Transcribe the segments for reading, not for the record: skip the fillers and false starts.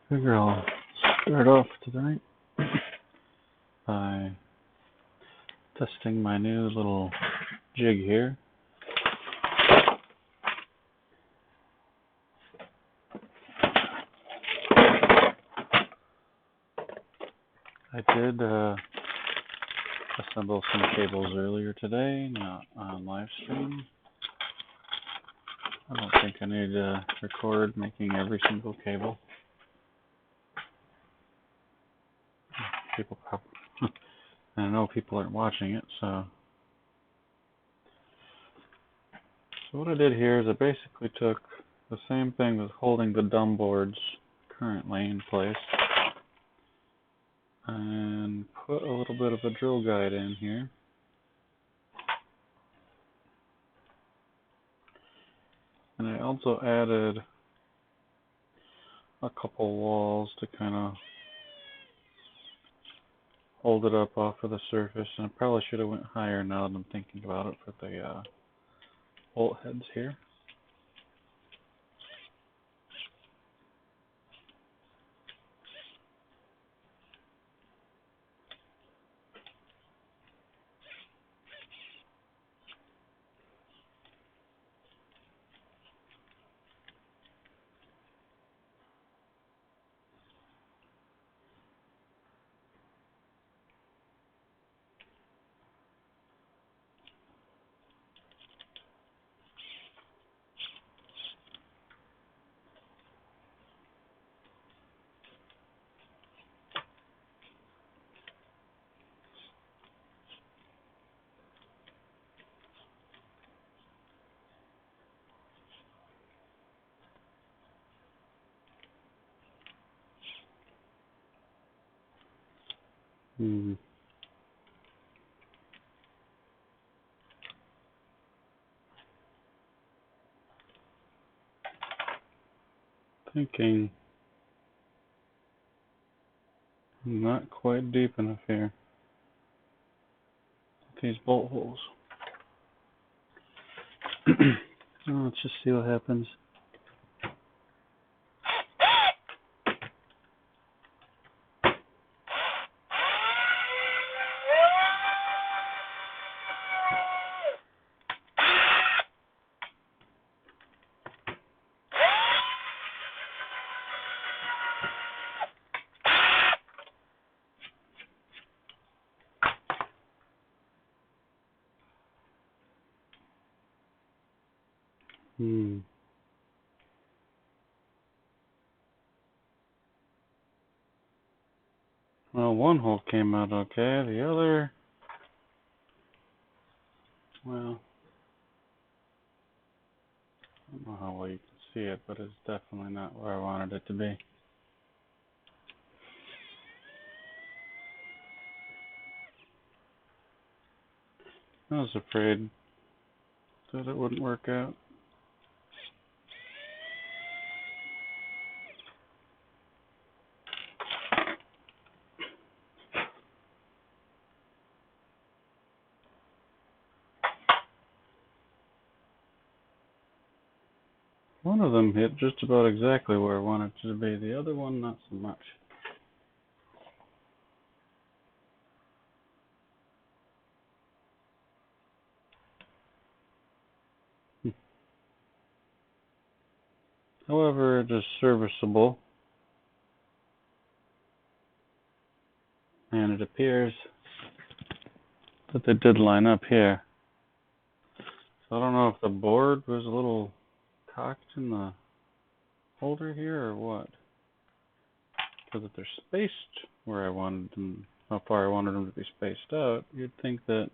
Figure I'll start off tonight by testing my new little jig here. I did assemble some cables earlier today, not on live stream. I don't think I need to record making every single cable. People probably, I know people aren't watching it, so what I did here is I basically took the same thing that's holding the dumb boards currently in place and put a little bit of a drill guide in here. And I also added a couple walls to kind of hold it up off of the surface, and I probably should have went higher now that I'm thinking about it for the bolt heads here. Thinking not quite deep enough here. These bolt holes. Let's just see what happens. Well, one hole came out okay. The other, well, I don't know how well you can see it, but it's definitely not where I wanted it to be. I was afraid that it wouldn't work out. One of them hit just about exactly where I wanted it to be. The other one, not so much. However, it is serviceable, and it appears that they did line up here. So I don't know if the board was a little cocked in the holder here or what. Because if they're spaced where I wanted them, how far I wanted them to be spaced out, you'd think that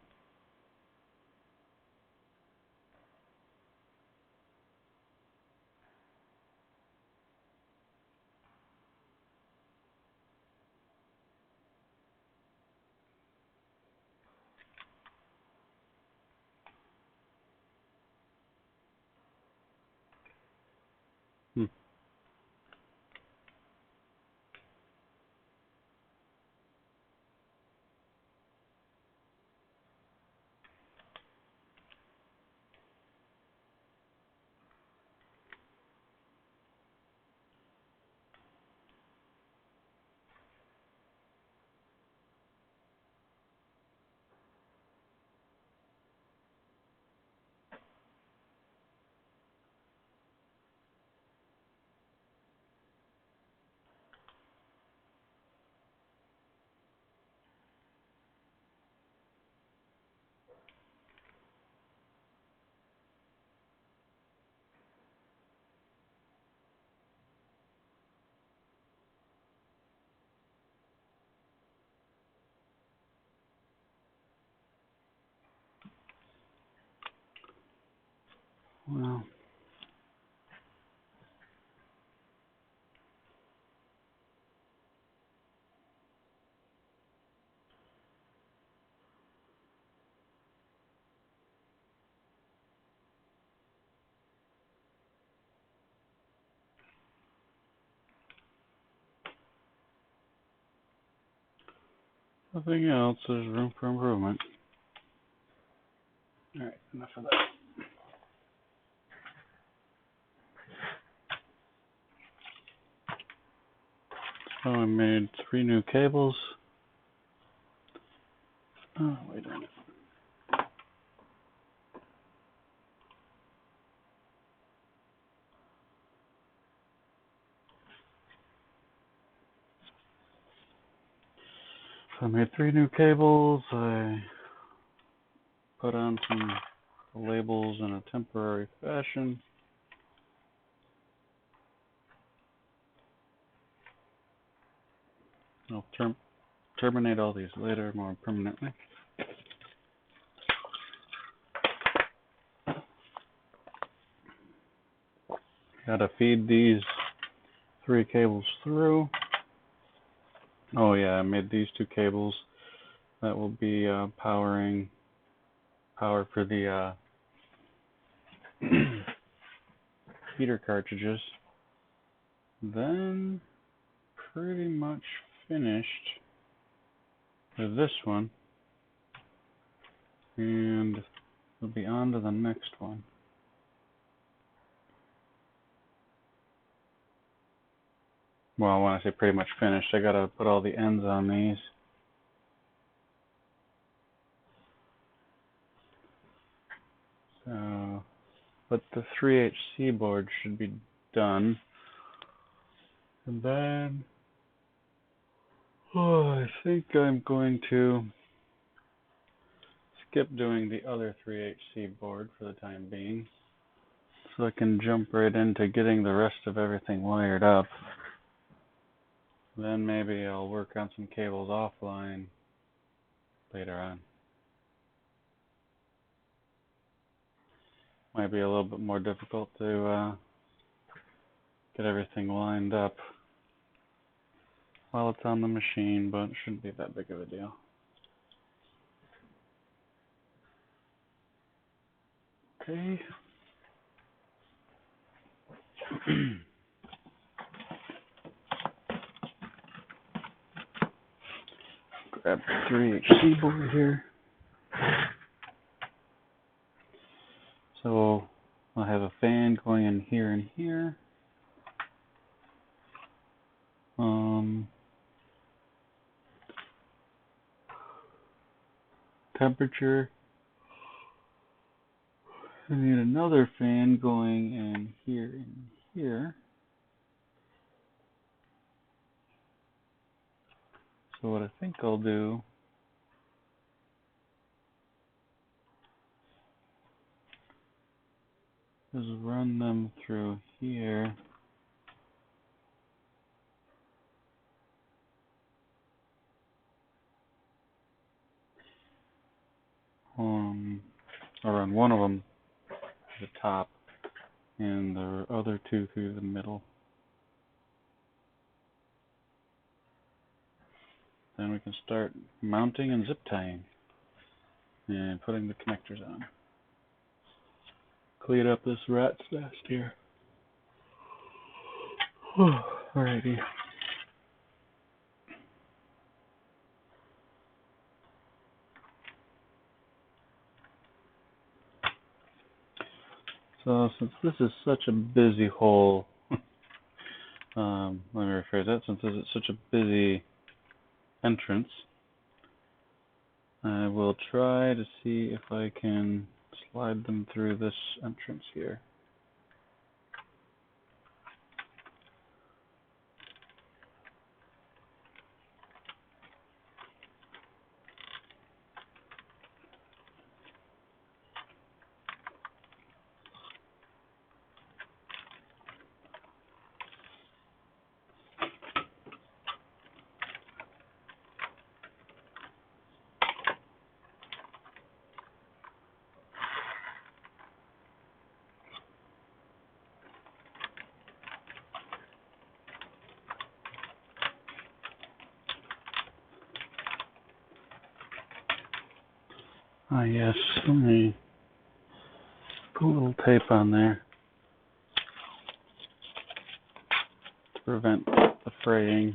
Well, nothing else. There's room for improvement. All right, enough of that. So I made 3 new cables. Oh, wait a minute. So I made 3 new cables. I put on some labels in a temporary fashion. I'll terminate all these later more permanently. Gotta feed these 3 cables through. Oh yeah, I made these 2 cables. That will be power for the heater cartridges. Then pretty much finished with this one, and we'll be on to the next one. Well, when I say pretty much finished, I gotta put all the ends on these. So, but the 3HC board should be done. And then, I think I'm going to skip doing the other 3HC board for the time being, so I can jump right into getting the rest of everything wired up. Then maybe I'll work on some cables offline later on. Might be a little bit more difficult to get everything lined up while it's on the machine, but it shouldn't be that big of a deal. Okay. Grab the 3HC board here. So I'll have a fan going in here and here. Temperature. I need another fan going in here and here. So what I think I'll do is run them through here. I'll run one of them to the top and the other 2 through the middle. Then we can start mounting and zip tying and putting the connectors on. Clean up this rat's nest here. Alrighty. So since this is such a busy hole, let me rephrase that. Since this is such a busy entrance, I will try to see if I can slide them through this entrance here. Ah, yes, let me put a little tape on there to prevent the fraying.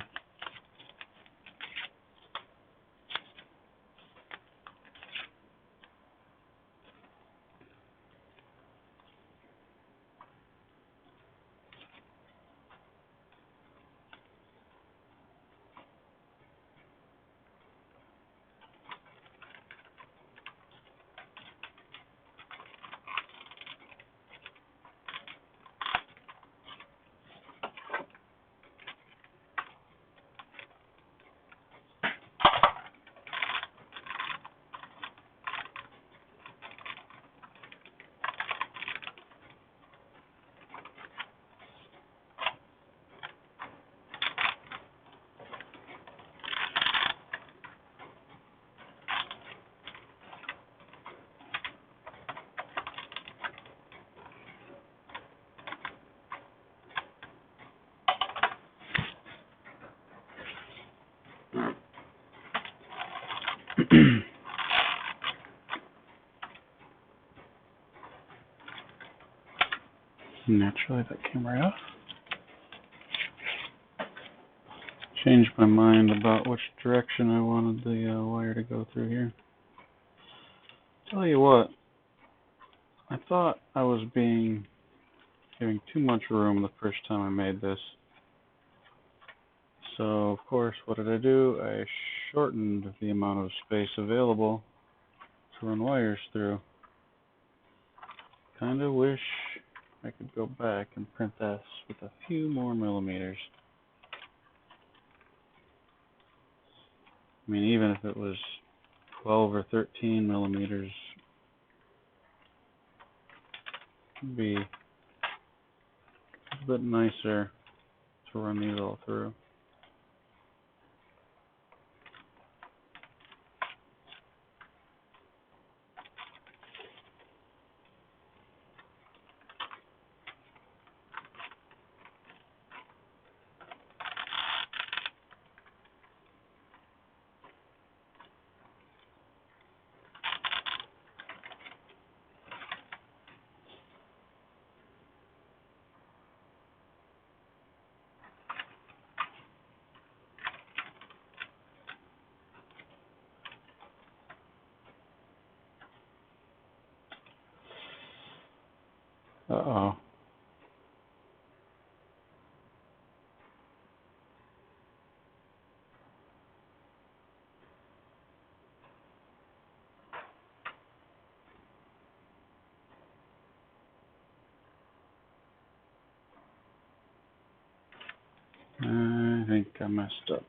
Naturally, that came right off. Changed my mind about which direction I wanted the wire to go through here. Tell you what, I thought I was giving too much room the first time I made this. So, of course, what did I do? I shortened the amount of space available to run wires through. Kinda wish I could go back and print this with a few more millimeters. I mean, even if it was 12 or 13 millimeters, it'd be a bit nicer to run these all through. Uh-oh. I think I messed up.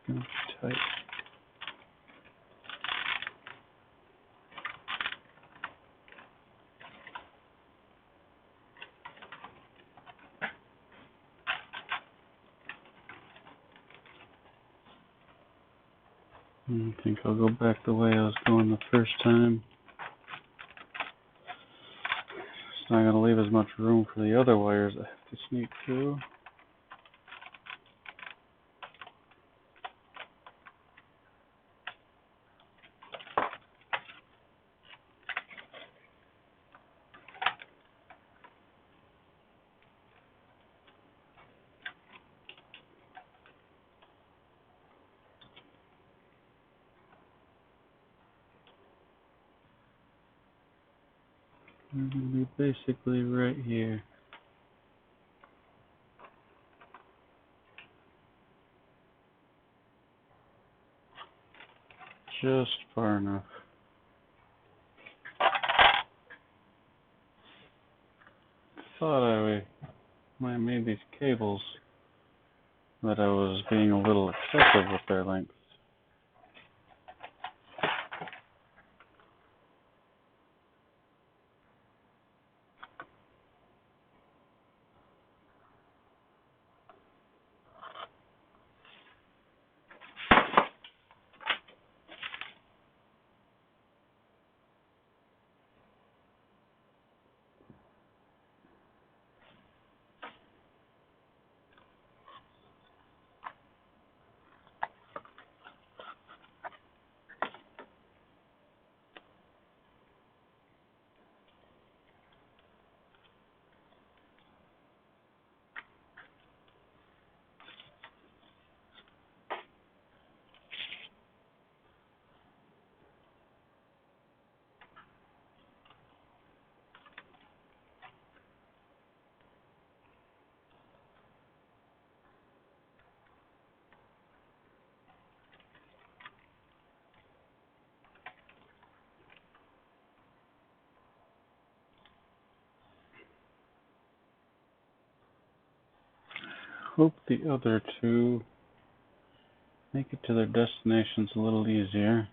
It's gonna be tight. I think I'll go back the way I was going the first time. It's not going to leave as much room for the other wires I have to sneak through. They're going to be basically right here. Just far enough. Thought when I made these cables that I was being a little excessive with their length. hope the other two make it to their destinations a little easier.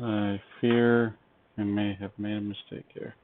I fear I may have made a mistake here.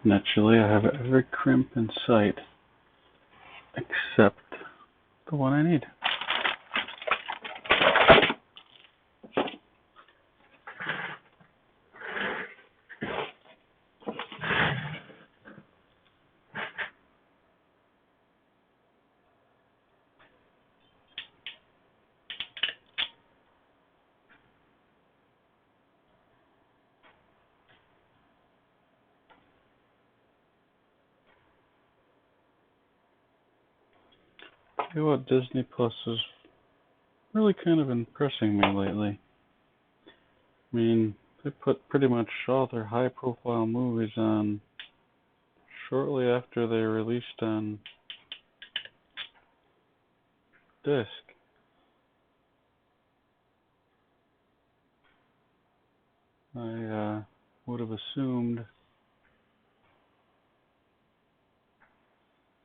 Naturally, I have every crimp in sight except the one I need. You know what, Disney Plus is really kind of impressing me lately. I mean, they put pretty much all their high-profile movies on shortly after they released on disc. I would have assumed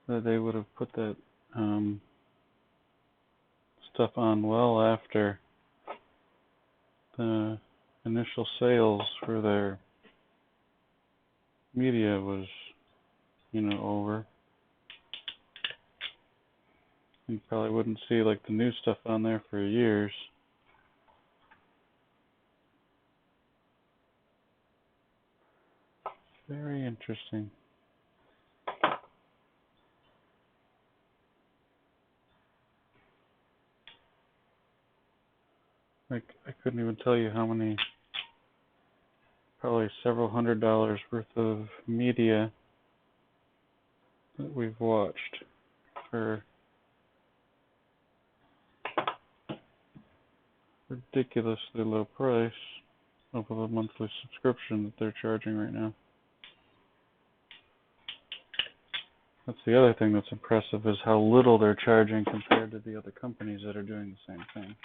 that they would have put that stuff on well after the initial sales for their media was, over. You probably wouldn't see like the new stuff on there for years. Very interesting. Like, I couldn't even tell you how many, probably several $100s worth of media that we've watched for ridiculously low price over the monthly subscription that they're charging right now. That's the other thing that's impressive, is how little they're charging compared to the other companies that are doing the same thing.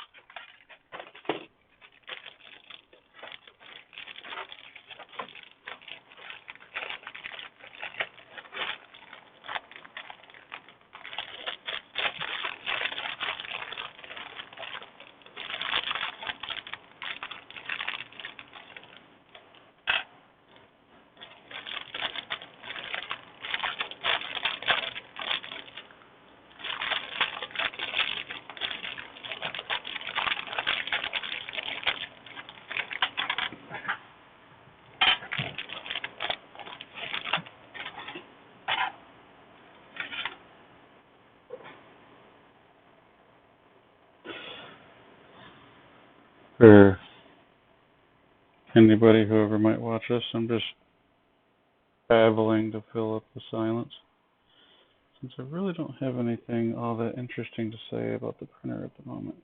For anybody, whoever might watch this, I'm just babbling to fill up the silence, since I really don't have anything all that interesting to say about the printer at the moment.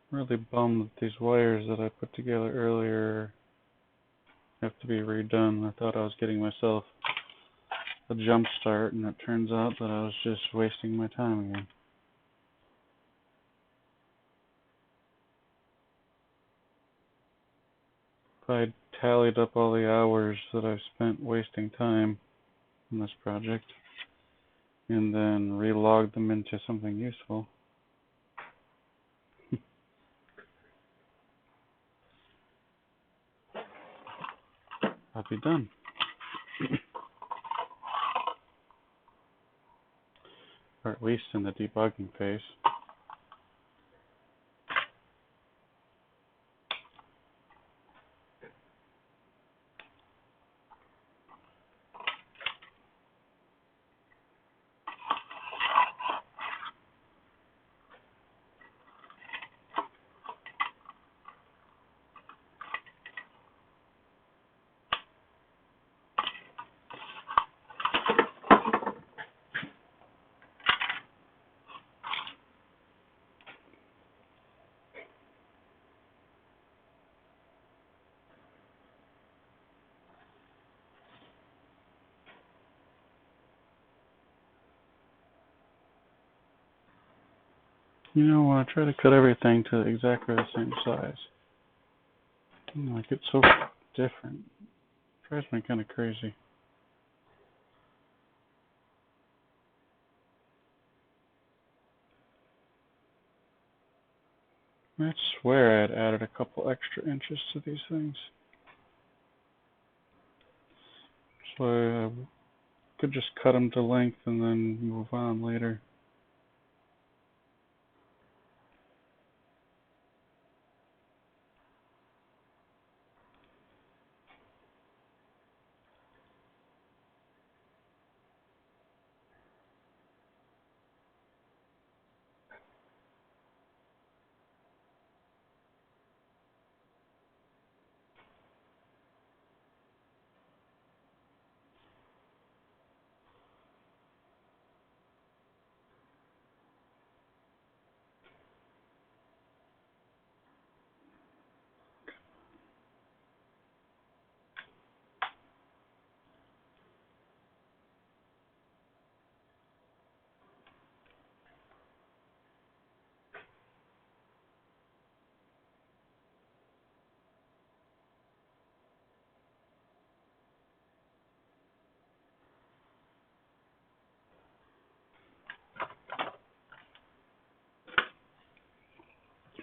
I'm really bummed that these wires that I put together earlier have to be redone. I thought I was getting myself a jump start, and it turns out that I was just wasting my time again. If I tallied up all the hours that I've spent wasting time on this project and then relogged them into something useful, I'll be done. Or at least in the debugging phase. I try to cut everything to exactly the same size. Like, it's so different. It drives me kind of crazy. I swear I had added a couple extra inches to these things. So I could just cut them to length and then move on later.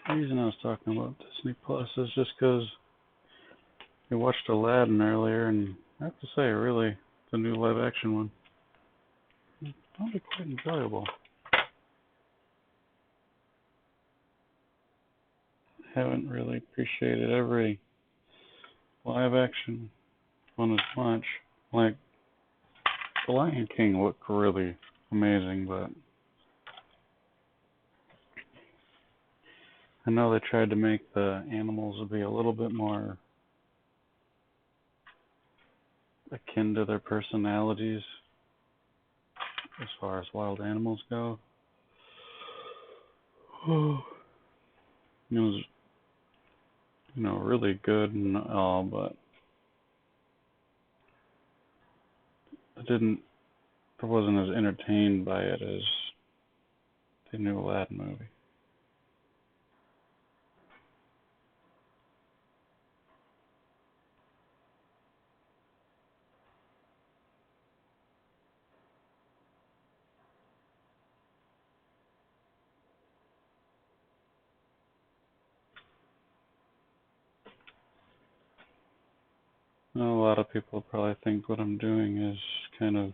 The reason I was talking about Disney Plus is just because I watched Aladdin earlier, and I have to say, really, the new live-action one, it's probably quite enjoyable. I haven't really appreciated every live-action one as much. Like, The Lion King looked really amazing, but I know they tried to make the animals be a little bit more akin to their personalities as far as wild animals go. It was, really good and all, but I wasn't as entertained by it as the new Aladdin movie. A lot of people probably think what I'm doing is kind of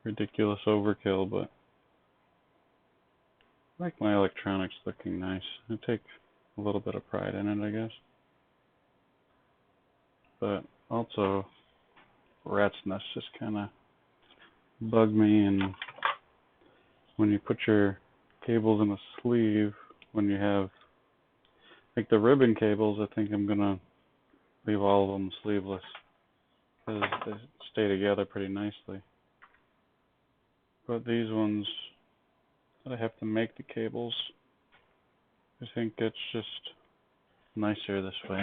ridiculous overkill, but I like my electronics looking nice. I take a little bit of pride in it, I guess. But also, rat's nests just kind of bug me, and when you put your cables in a sleeve, when you have, like the ribbon cables, I think I'm going to leave all of them sleeveless, because they stay together pretty nicely. But these ones, I have to make the cables. I think it's just nicer this way.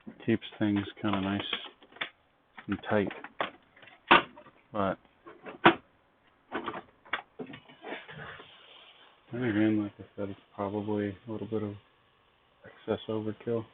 It keeps things kind of nice and tight. But then again, like I said, it's probably a little bit of excess overkill.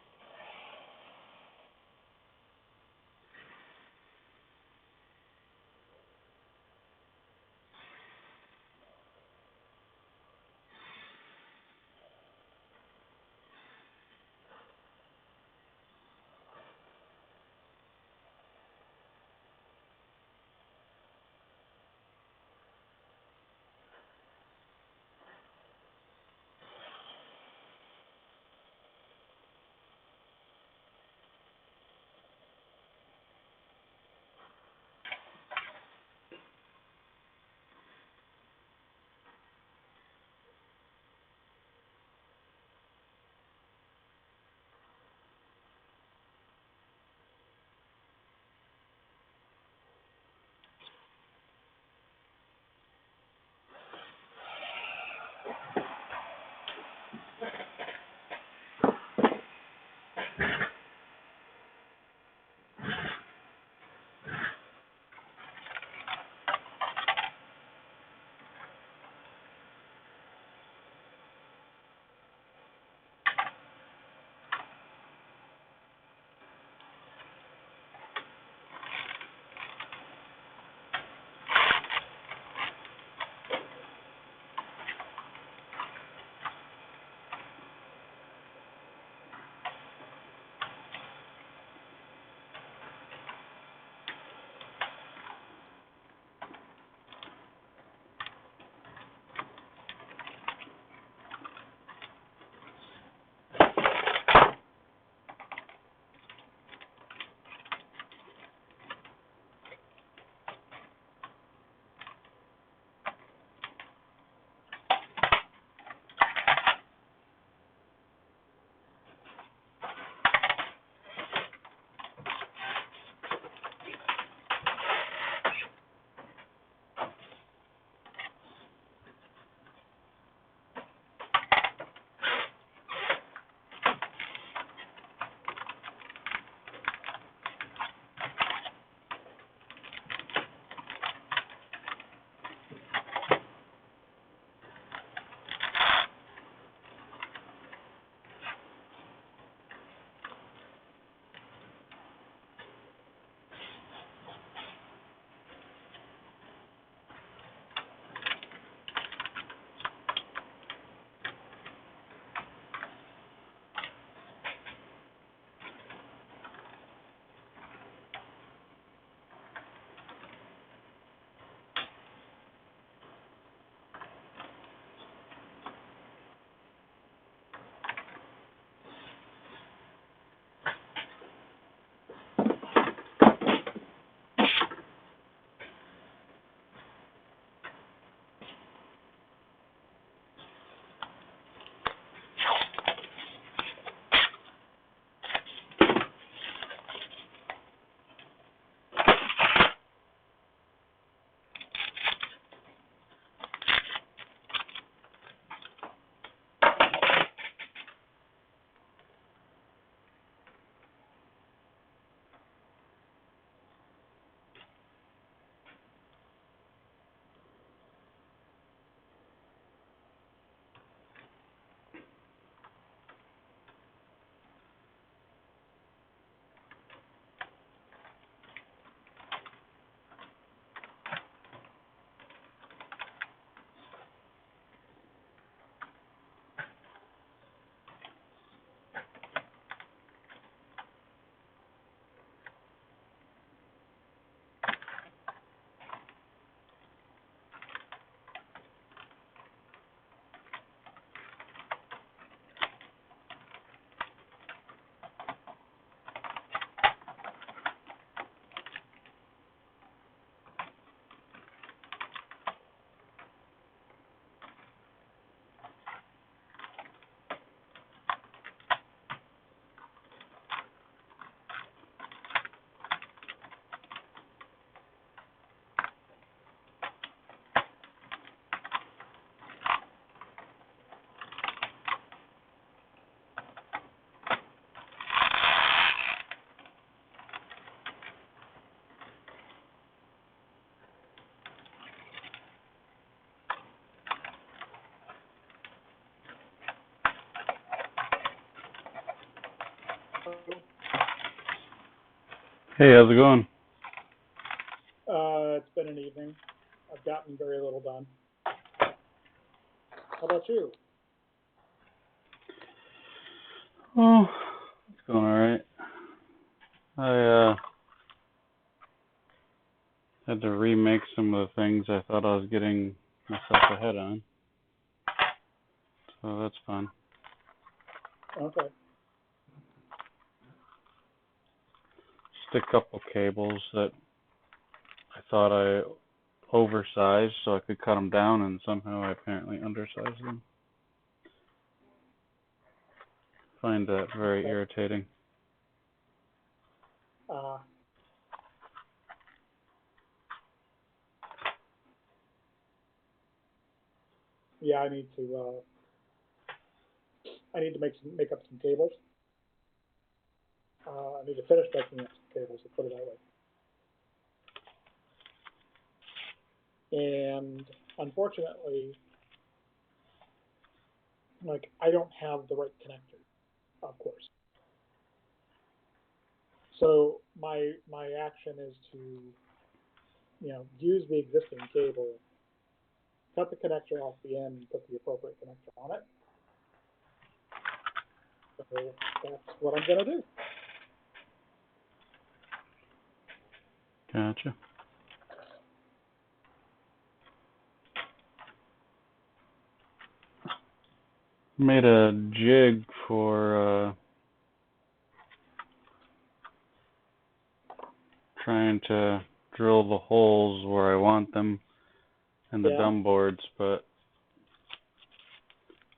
Hey, how's it going? It's been an evening. I've gotten very little done. How about you? Oh, it's going alright. I had to remake some of the things I thought I was getting myself ahead on. So that's fun. Okay. Just a couple cables that I thought I oversized so I could cut them down, and somehow I apparently undersized them. Find that very irritating. Yeah, I need to make up some cables. I need to finish making up some cables, to put it that way. And unfortunately, like, I don't have the right connector, of course. So my action is to, use the existing cable, cut the connector off the end, and put the appropriate connector on it. So that's what I'm going to do. Gotcha. Made a jig for trying to drill the holes where I want them in the dumb boards, but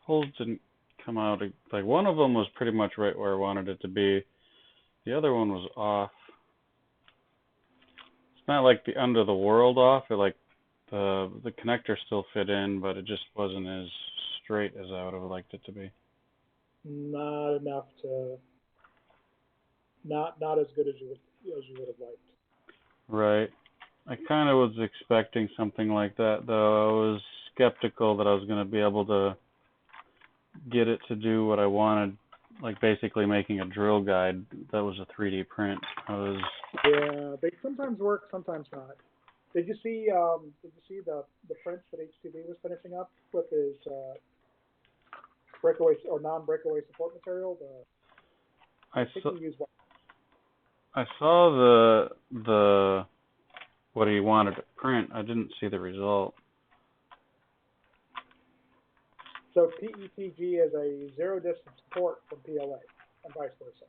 holes didn't come out. Like, one of them was pretty much right where I wanted it to be. The other one was off. It's not like the end of the world off. It, like, the connector still fit in, but it just wasn't as straight as I would have liked it to be. Not enough to, not as good as you would have liked. Right. I kind of was expecting something like that, though. I was skeptical that I was going to be able to get it to do what I wanted, like basically making a drill guide that was a 3D print. Yeah, they sometimes work, sometimes not. Did you see the prints that HTB was finishing up with his breakaway or non-breakaway support material? I think he used one. I saw the what he wanted to print. I didn't see the result. So PETG is a zero distance support from PLA and vice versa.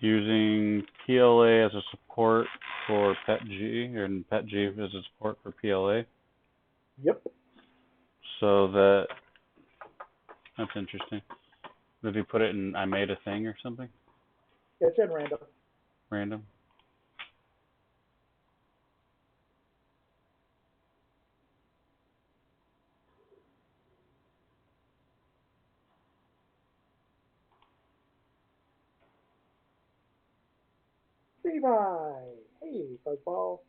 Using PLA as a support for PETG, and PETG as a support for PLA? Yep. So that's interesting. Did he put it in I made a thing or something? It's in random. Random? Levi! Hey, Fuzzball.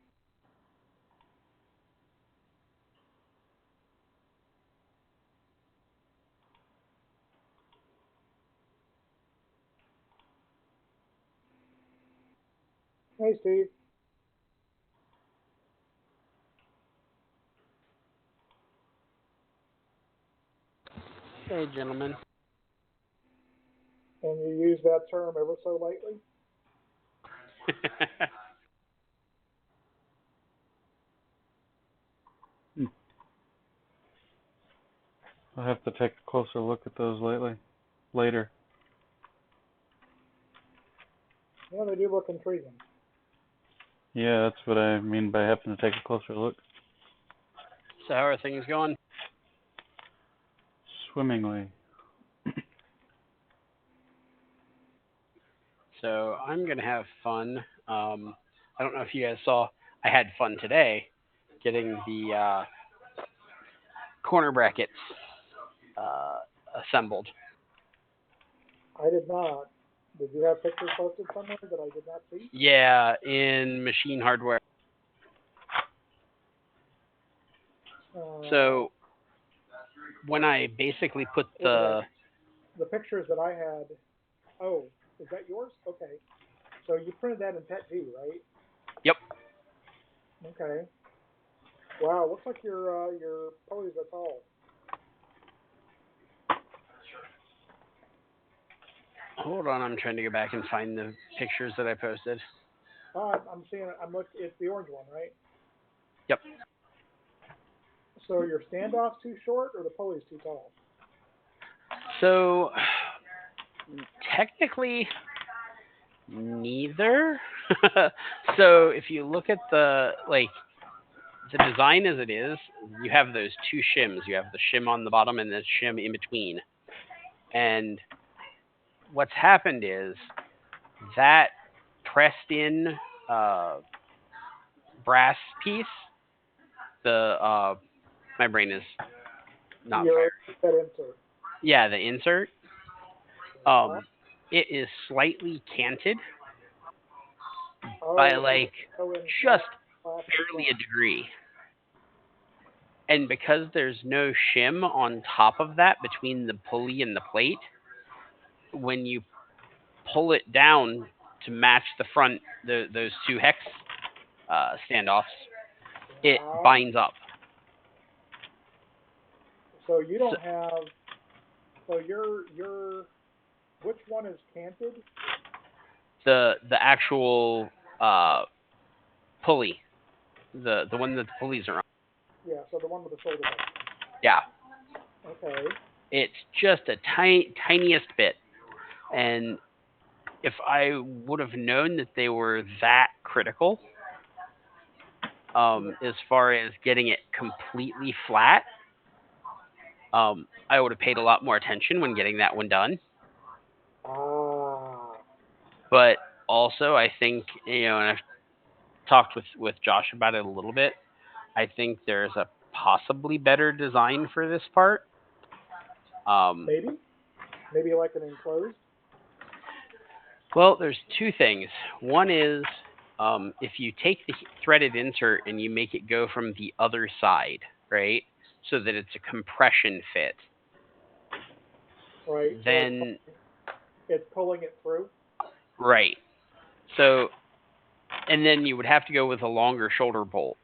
Hey, Steve. Hey, gentlemen. And you use that term ever so lightly? I'll have to take a closer look at those later. Yeah, they do look intriguing. Yeah, that's what I mean by having to take a closer look. So how are things going? Swimmingly. So I'm going to have fun. I don't know if you guys saw, I had fun today getting the corner brackets assembled. I did not. Did you have pictures posted somewhere that I did not see? Yeah, in machine hardware. So when I basically put the pictures that I had. Oh, is that yours? Okay. So you printed that in PETG, right? Yep. Okay. Wow, looks like your pulleys are tall. Hold on, I'm trying to go back and find the pictures that I posted. Oh, I'm seeing it. I'm looking. It's the orange one, right? Yep. So your standoff's too short, or the pulley's too tall? So technically, neither. So if you look at the design as it is, you have those two shims. You have the shim on the bottom and the shim in between. And what's happened is that pressed in brass piece, my brain is not firing. That insert. Yeah, the insert. It is slightly canted by just barely a degree. And because there's no shim on top of that between the pulley and the plate, when you pull it down to match the front, those two hex standoffs, it binds up. So you don't have. So your which one is canted? The actual pulley, the one that the pulleys are on. Yeah. So the one with the shoulder bone. Yeah. Okay. It's just a tiniest bit, and if I would have known that they were that critical, as far as getting it completely flat, I would have paid a lot more attention when getting that one done. But also, I think, and I've talked with Josh about it a little bit, I think there's a possibly better design for this part. Maybe like an enclosed. Well, there's two things. One is if you take the threaded insert and you make it go from the other side, right, so that it's a compression fit. Right. Then it's pulling it through. Right. So, and then you would have to go with a longer shoulder bolt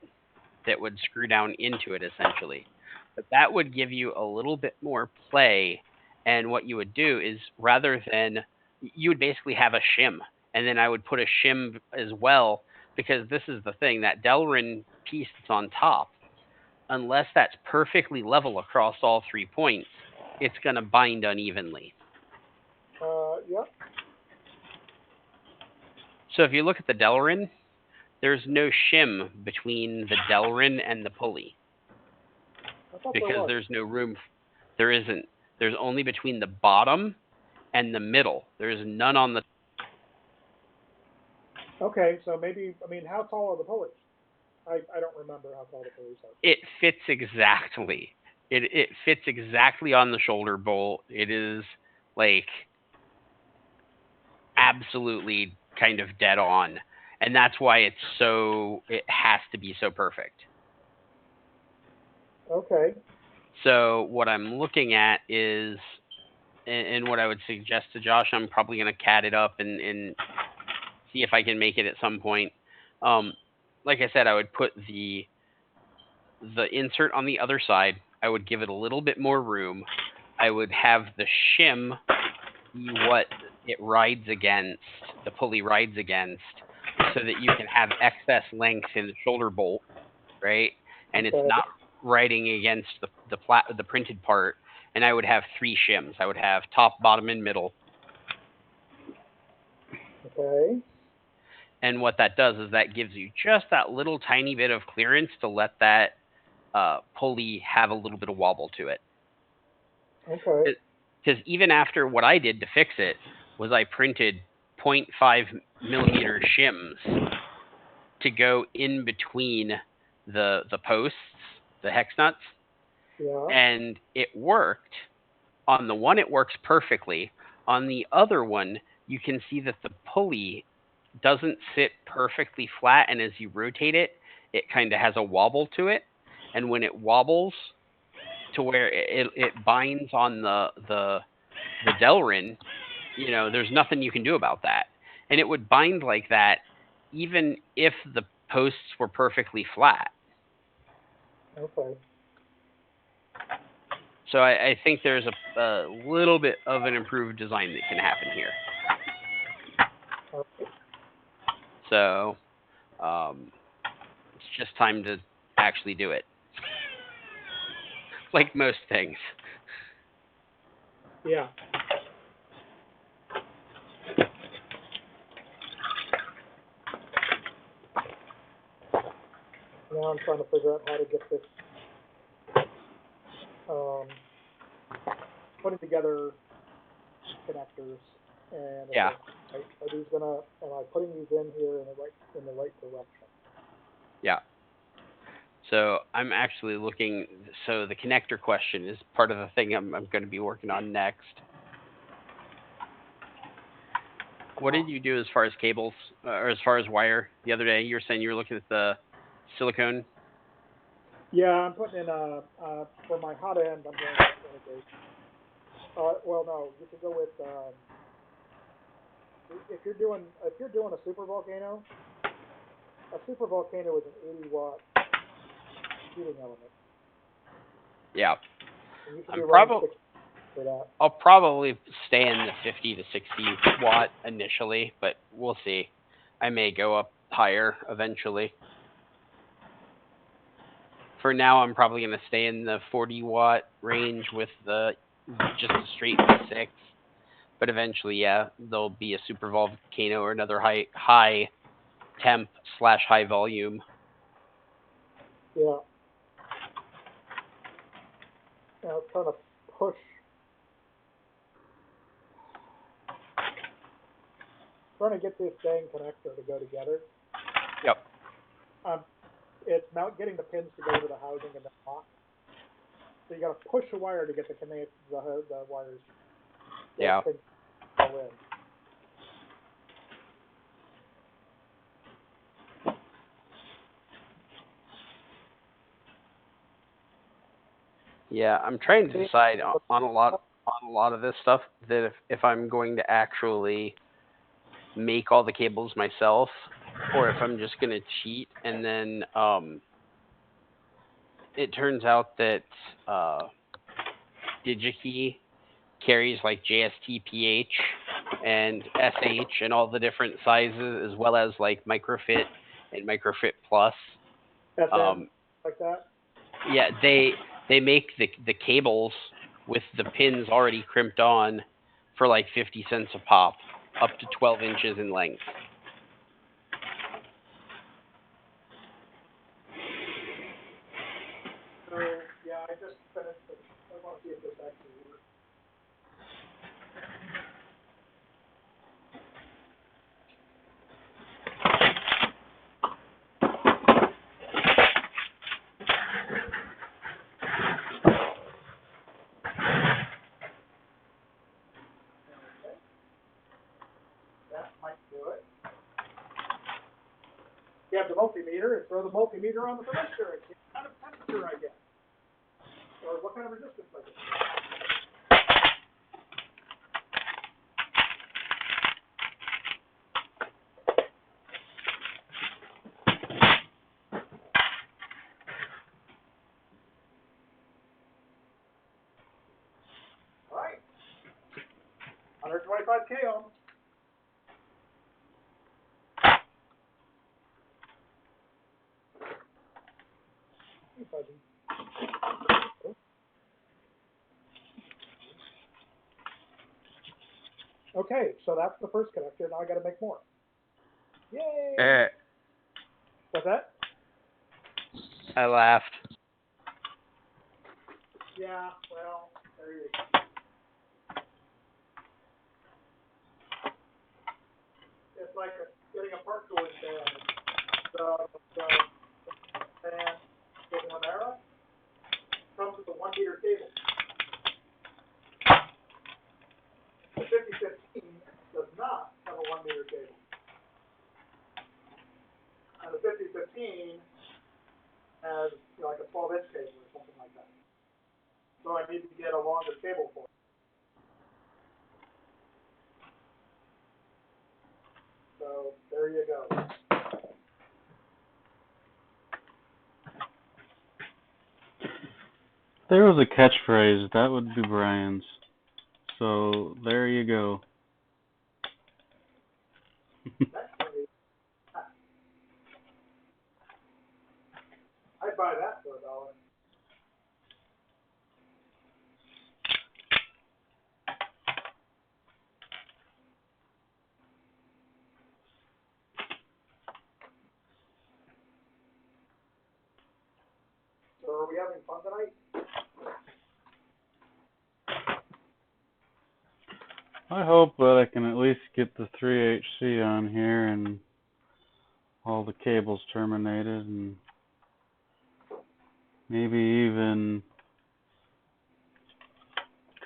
that would screw down into it essentially. But that would give you a little bit more play. And what you would do is rather than, you would basically have a shim. And then I would put a shim as well, because this is the thing, that Delrin piece that's on top, unless that's perfectly level across all 3 points, it's going to bind unevenly. Yep. So if you look at the Delrin, there's no shim between the Delrin and the pulley. Because there's no room. There isn't. There's only between the bottom and the middle. There's none on the. Okay, so maybe, how tall are the pulleys? I don't remember how tall the pulleys are. It fits exactly. It fits exactly on the shoulder bolt. It is absolutely kind of dead on. And that's why it has to be so perfect. Okay. So what I'm looking at is, and what I would suggest to Josh, I'm probably going to CAD it up and see if I can make it at some point. Like I said, I would put the insert on the other side. I would give it a little bit more room. I would have the shim be what it rides against, the pulley rides against, so that you can have excess length in the shoulder bolt, right? And it's not riding against the printed part. And I would have 3 shims. I would have top, bottom, and middle. Okay. And what that does is that gives you just that little tiny bit of clearance to let that pulley have a little bit of wobble to it. Okay. Because even after what I did to fix it was I printed 0.5 millimeter shims to go in between the posts, the hex nuts. Yeah. And it worked. On the one, it works perfectly. On the other one, you can see that the pulley doesn't sit perfectly flat, and as you rotate it, it kind of has a wobble to it. And when it wobbles to where it binds on the Delrin, you know, there's nothing you can do about that. And it would bind like that even if the posts were perfectly flat. Okay. So I think there's a little bit of an improved design that can happen here. Okay. So it's just time to actually do it. Like most things. Yeah. Now I'm trying to figure out how to get this putting together connectors, and Yeah. are these gonna? Am I putting these in here in the right direction? Yeah. So I'm actually looking. So the connector question is part of the thing I'm going to be working on next. What did you do as far as cables or as far as wire the other day? You were saying you were looking at the silicone. Yeah, I'm putting in for my hot end. I'm going to integrate. Well, no, you could go with if you're doing a super volcano. A super volcano is an 80-watt heating element. Yeah. And you should be running 6 for that. I'll probably stay in the 50 to 60 watt initially, but we'll see. I may go up higher eventually. For now, I'm probably going to stay in the 40 watt range with just a straight V6. But eventually, yeah, there'll be a super volcano or another high temp / high volume. Yeah. I was trying to push. Trying to get this dang connector to go together. Yep. It's not getting the pins to go to the housing and the lock. So you got to push a wire to get the wires. Yeah. Go in. Yeah, I'm trying to decide on a lot of this stuff that if I'm going to actually make all the cables myself, or if I'm just going to cheat. And then it turns out that DigiKey carries like JSTPH and SH and all the different sizes, as well as like Microfit and Microfit Plus. SM, like that? Yeah, they make the cables with the pins already crimped on for like 50 cents a pop, up to 12 inches in length. So, yeah, I just finished it. I want to see if this actually works. Okay. That might do it. You have the multimeter, and throw the multimeter on the thermistor and see what kind of temperature I get. Or what kind of resistance I get. All right. 125 k ohms. Okay, so that's the first connector. Now I got to make more. Yay! What's that? I laughed. Yeah, well, there you go. It's like getting a part cooling fan. The fan in Monera comes with a 1 meter cable. The 5015 does not have a 1 meter cable. And the 5015 has like a 12-inch cable or something like that. so I need to get a longer cable for it. So there you go. There was a catchphrase, that would be Brian's. So there you go. I'd buy that for $1. So are we having fun tonight? I hope that I can at least get the 3HC on here and all the cables terminated, and maybe even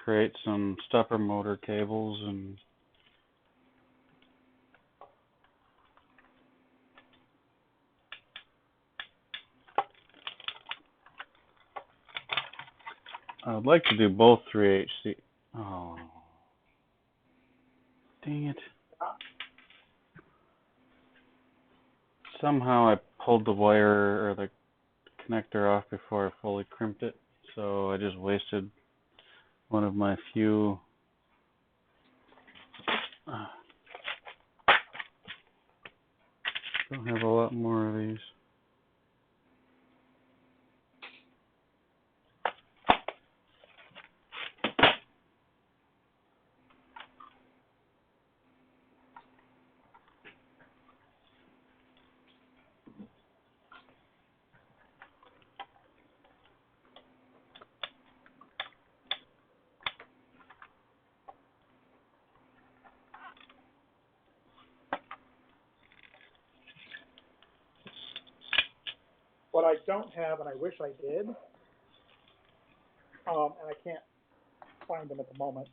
create some stepper motor cables and I would like to do both 3HC. Oh, dang it. Somehow I pulled the wire or the connector off before I fully crimped it, so I just wasted one of my few don't have a lot more of these. What I don't have, and I wish I did, and I can't find them at the moment,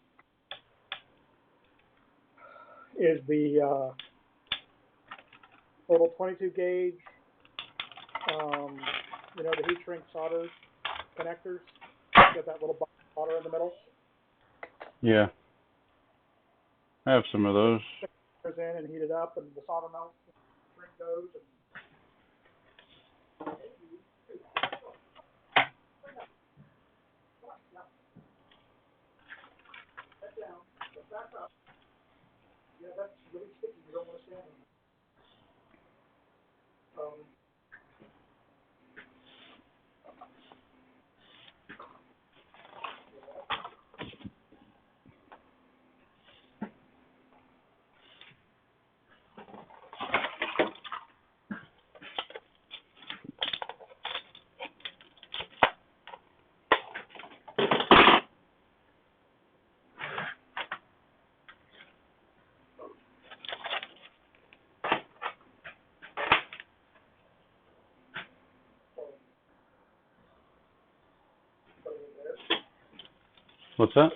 is the little 22 gauge, you know, the heat shrink solder connectors. Get that little solder in the middle. Yeah. I have some of those. Goes in and heat it up, and the solder melts, shrink those. And back up. Yeah, that's really sticky. You don't want to stand in it. What's that?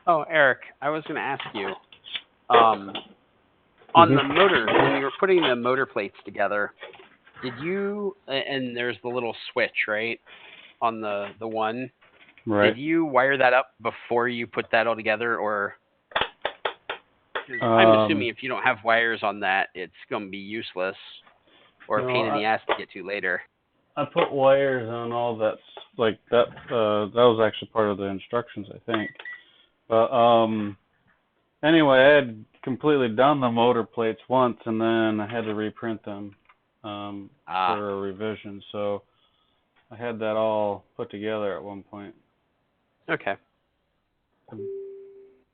Oh, Eric, I was going to ask you, on the motor, when you were putting the motor plates together, did you, and there's the little switch, right, on the one, Right. did you wire that up before you put that all together, or, 'cause I'm assuming if you don't have wires on that, it's going to be useless, or a pain in the ass to get to later. I put wires on all that, like that, that was actually part of the instructions, I think. But, anyway, I had completely done the motor plates once, and then I had to reprint them, for a revision, so I had that all put together at one point. Okay. I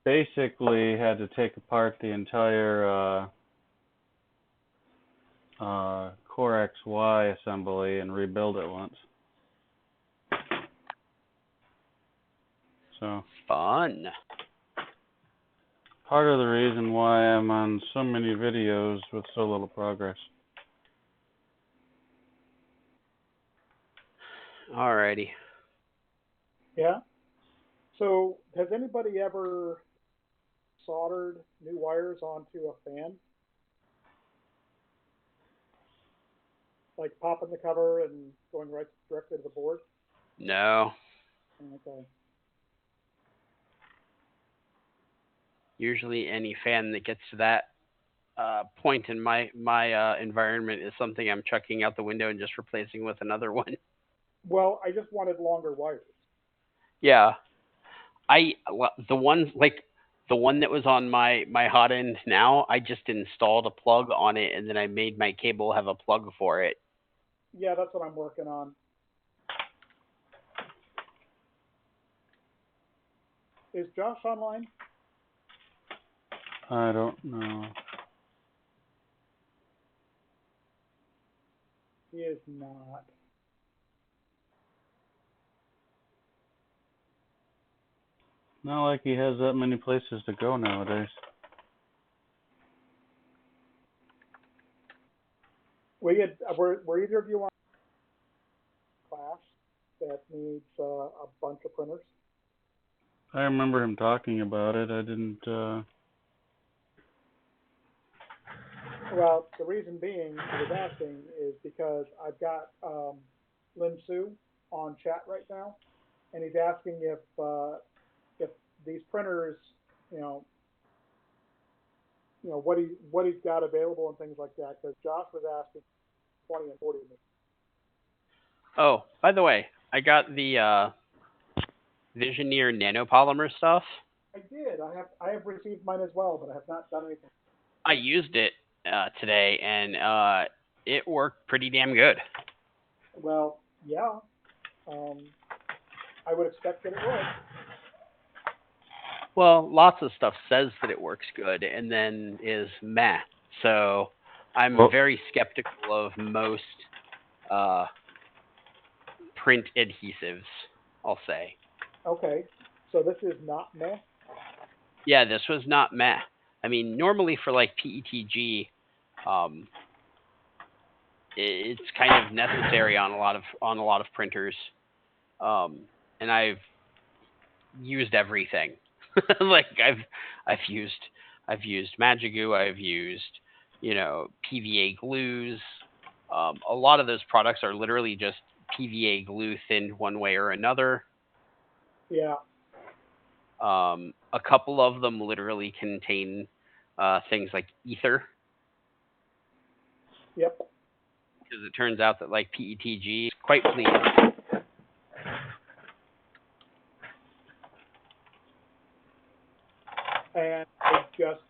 basically had to take apart the entire, CoreXY assembly and rebuild it once. So Fun. part of the reason why I'm on so many videos with so little progress. Alrighty. Yeah. So, has anybody ever soldered new wires onto a fan? Like popping the cover and going right directly to the board? No. Okay. Usually any fan that gets to that point in my environment is something I'm chucking out the window and just replacing with another one. Well, I just wanted longer wires. Yeah. The one that was on my hot end now, I just installed a plug on it and then I made my cable have a plug for it. Yeah, that's what I'm working on. Is Josh online? I don't know. He is not. Not like he has that many places to go nowadays. Were either of you on class that needs a bunch of printers? I remember him talking about it. I didn't. Well, the reason being I was asking is because I've got Lin Su on chat right now, and he's asking if these printers, you know, what he's got available and things like that. Because Josh was asking 20 and 40 minutes. Oh, by the way, I got the Visioneer nanopolymer stuff. I did. I have received mine as well, but I have not done anything. I used it today and it worked pretty damn good. Well, yeah. I would expect that it would. Well, lots of stuff says that it works good and then is meh. So I'm very skeptical of most print adhesives, I'll say. Okay. So this is not meh? Yeah, this was not meh. I mean, normally for like PETG, it's kind of necessary on a lot of printers, and I've used everything. Like I've used Magigoo, I've used PVA glues. A lot of those products are literally just PVA glue thinned one way or another. Yeah. A couple of them literally contain things like ether. Yep. Because it turns out that like PETG is quite clean. And I just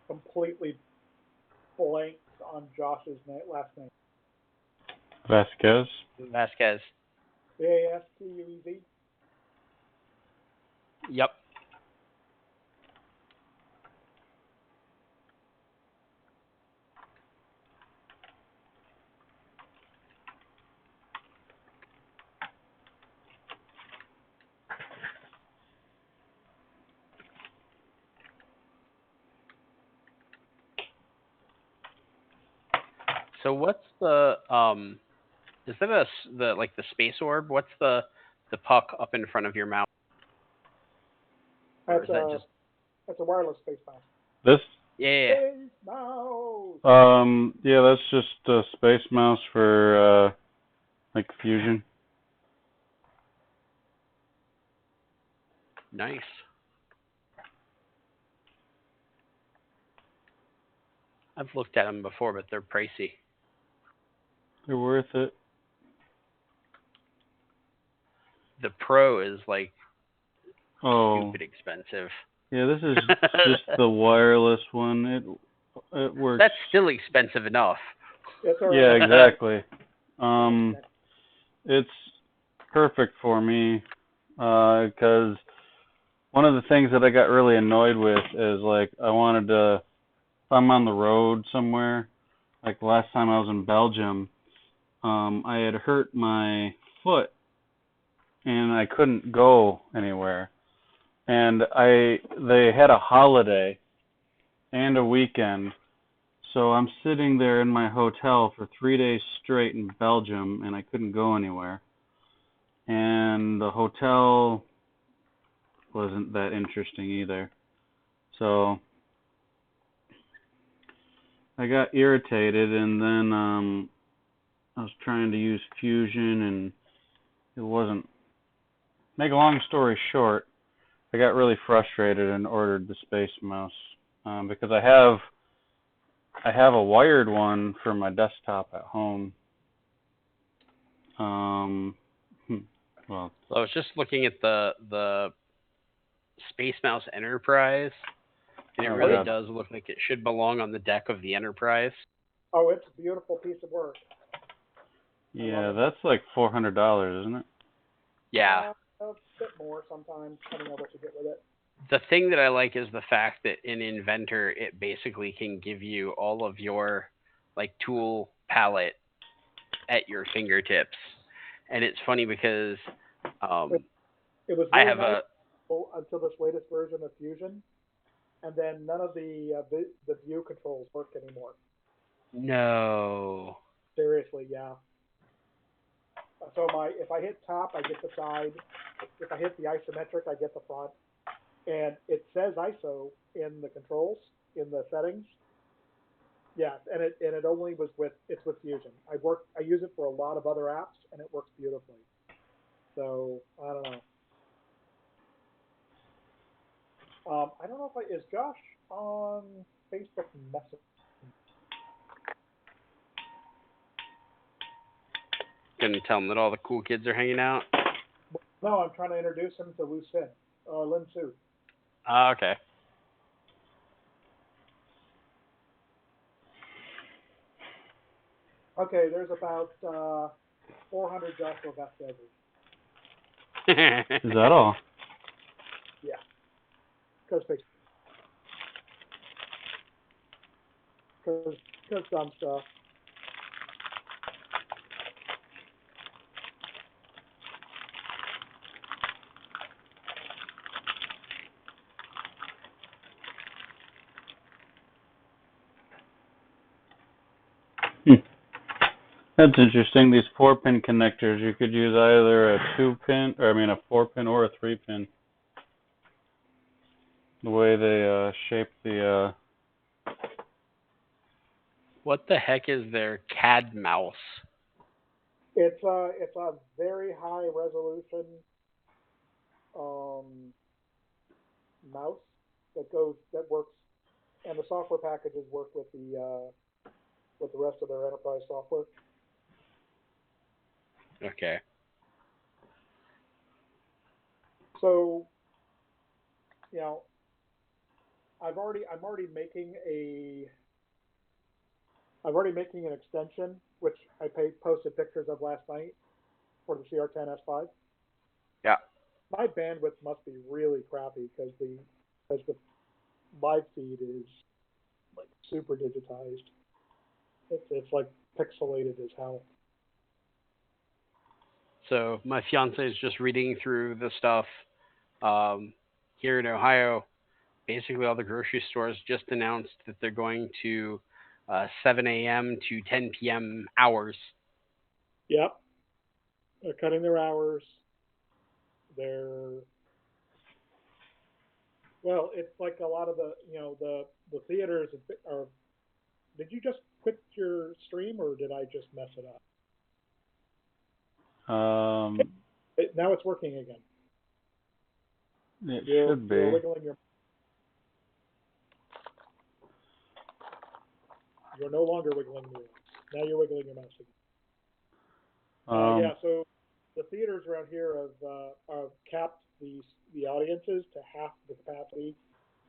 completely blanked on Josh's last name. Vasquez. Vasquez. Vasquez. Yep. So what's the is that the space orb? What's the puck up in front of your mouth? Or is that just that's a wireless space mouse. This? Yeah. Space mouse. Yeah, that's just a space mouse for like Fusion. Nice. I've looked at them before, but they're pricey. They're worth it. The Pro is like stupid Oh. expensive. Yeah, this is just the wireless one. It works. That's still expensive enough. Yeah, exactly. It's perfect for me because one of the things that I got really annoyed with is like I wanted to, if I'm on the road somewhere, like the last time I was in Belgium, I had hurt my foot and I couldn't go anywhere. And they had a holiday and a weekend, so I'm sitting there in my hotel for 3 days straight in Belgium, and I couldn't go anywhere. and the hotel wasn't that interesting either. So I got irritated, and then I was trying to use Fusion, and it wasn't. Make a long story short, I got really frustrated and ordered the Space Mouse because I have a wired one for my desktop at home. Well, I was just looking at the Space Mouse Enterprise, and it really does look like it should belong on the deck of the Enterprise. Oh, it's a beautiful piece of work. Yeah, that's like $400, isn't it? Yeah. A bit more sometimes, depending on what you get with it. The thing that I like is the fact that in Inventor, it basically can give you all of your like tool palette at your fingertips. And it's funny because it was I really have nice until this latest version of Fusion, and then none of the view controls work anymore. No. Seriously, yeah. So if I hit top, I get the side. If I hit the isometric, I get the front. And it says ISO in the controls, in the settings. Yeah, and it only was with Fusion. I use it for a lot of other apps, and it works beautifully. So I don't know. I don't know if is Josh on Facebook Messenger? Gonna tell him that all the cool kids are hanging out? No, I'm trying to introduce him to Lin Su. Okay. Okay, there's about 400 Joshua Vasquez's. Is that all? Yeah. Because dumb stuff. That's interesting. These 4-pin connectors, you could use either a 2-pin, or a 4-pin or a 3-pin. The way they shape the. What the heck is their CAD mouse? It's a very high resolution mouse that works, and the software packages work with the rest of their enterprise software. Okay. So, I'm already making an extension, which I posted pictures of last night for the CR10S5. Yeah. My bandwidth must be really crappy because the live feed is like super digitized. It's like pixelated as hell. So my fiance is just reading through the stuff here in Ohio. Basically, all the grocery stores just announced that they're going to 7 a.m. to 10 p.m. hours. Yep. They're cutting their hours. Well, it's like a lot of the theaters are. Did you just quit your stream, or did I just mess it up? Now it's working again. It should be. You're wiggling your. You're no longer wiggling your mouse. Now you're wiggling your mouse again. Yeah, so the theaters around here have capped the audiences to half the capacity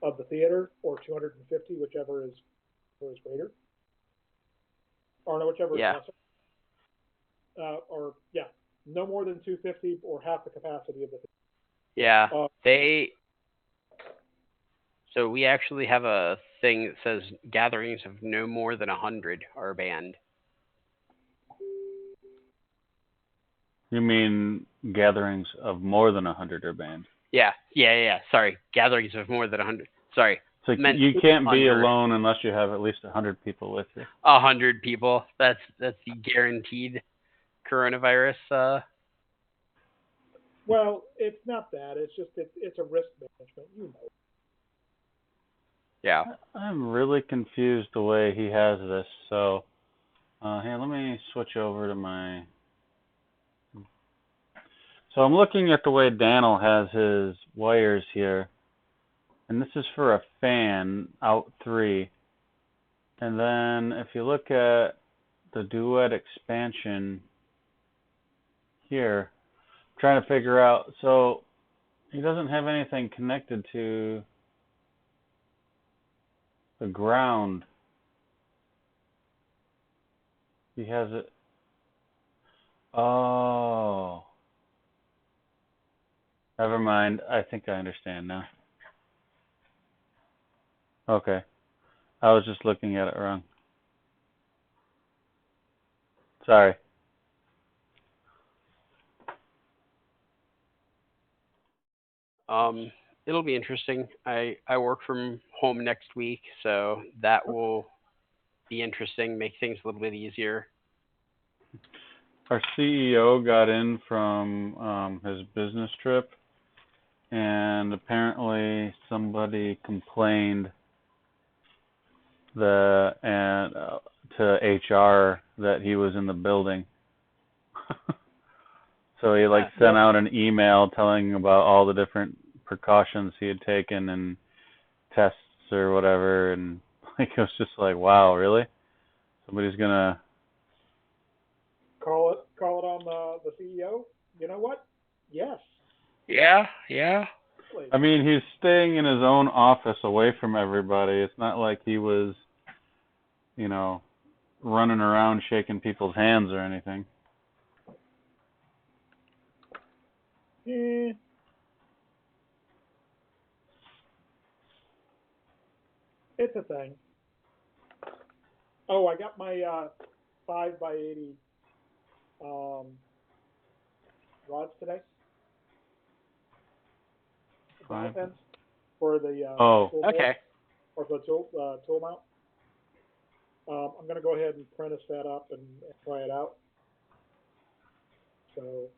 of the theater, or 250, whichever is greater, or no, whichever is lesser. No more than 250 or half the capacity of the theater. Yeah, So we actually have a thing that says gatherings of no more than 100 are banned. You mean gatherings of more than 100 are banned? Yeah. Sorry, gatherings of more than 100. Sorry. So you can't be alone unless you have at least 100 people with you. 100 people. That's the guaranteed coronavirus. Well, it's not that. It's just it's a risk management. You know. Yeah. I'm really confused the way he has this. So, here, let me switch over to my. So I'm looking at the way Daniel has his wires here, and this is for a fan out 3. And then if you look at the duet expansion here, I'm trying to figure out. So he doesn't have anything connected to the ground. He has it. Oh. Never mind. I think I understand now. Okay. I was just looking at it wrong. Sorry. It'll be interesting. I work from home next week, so that will be interesting, make things a little bit easier. Our CEO got in from his business trip, and apparently somebody complained to HR that he was in the building. So he sent out an email telling about all the different precautions he had taken and tests or whatever, and it was just like, wow, really? Somebody's gonna Call it on the CEO. You know what? Yes. Yeah. I mean, he's staying in his own office away from everybody. It's not like he was, running around shaking people's hands or anything. Eh. It's a thing. Oh, I got my 5x80 rods today. Fine. Pins for the Oh, tool Okay. board, or for the tool mount. I'm going to go ahead and print a set up and try it out. So.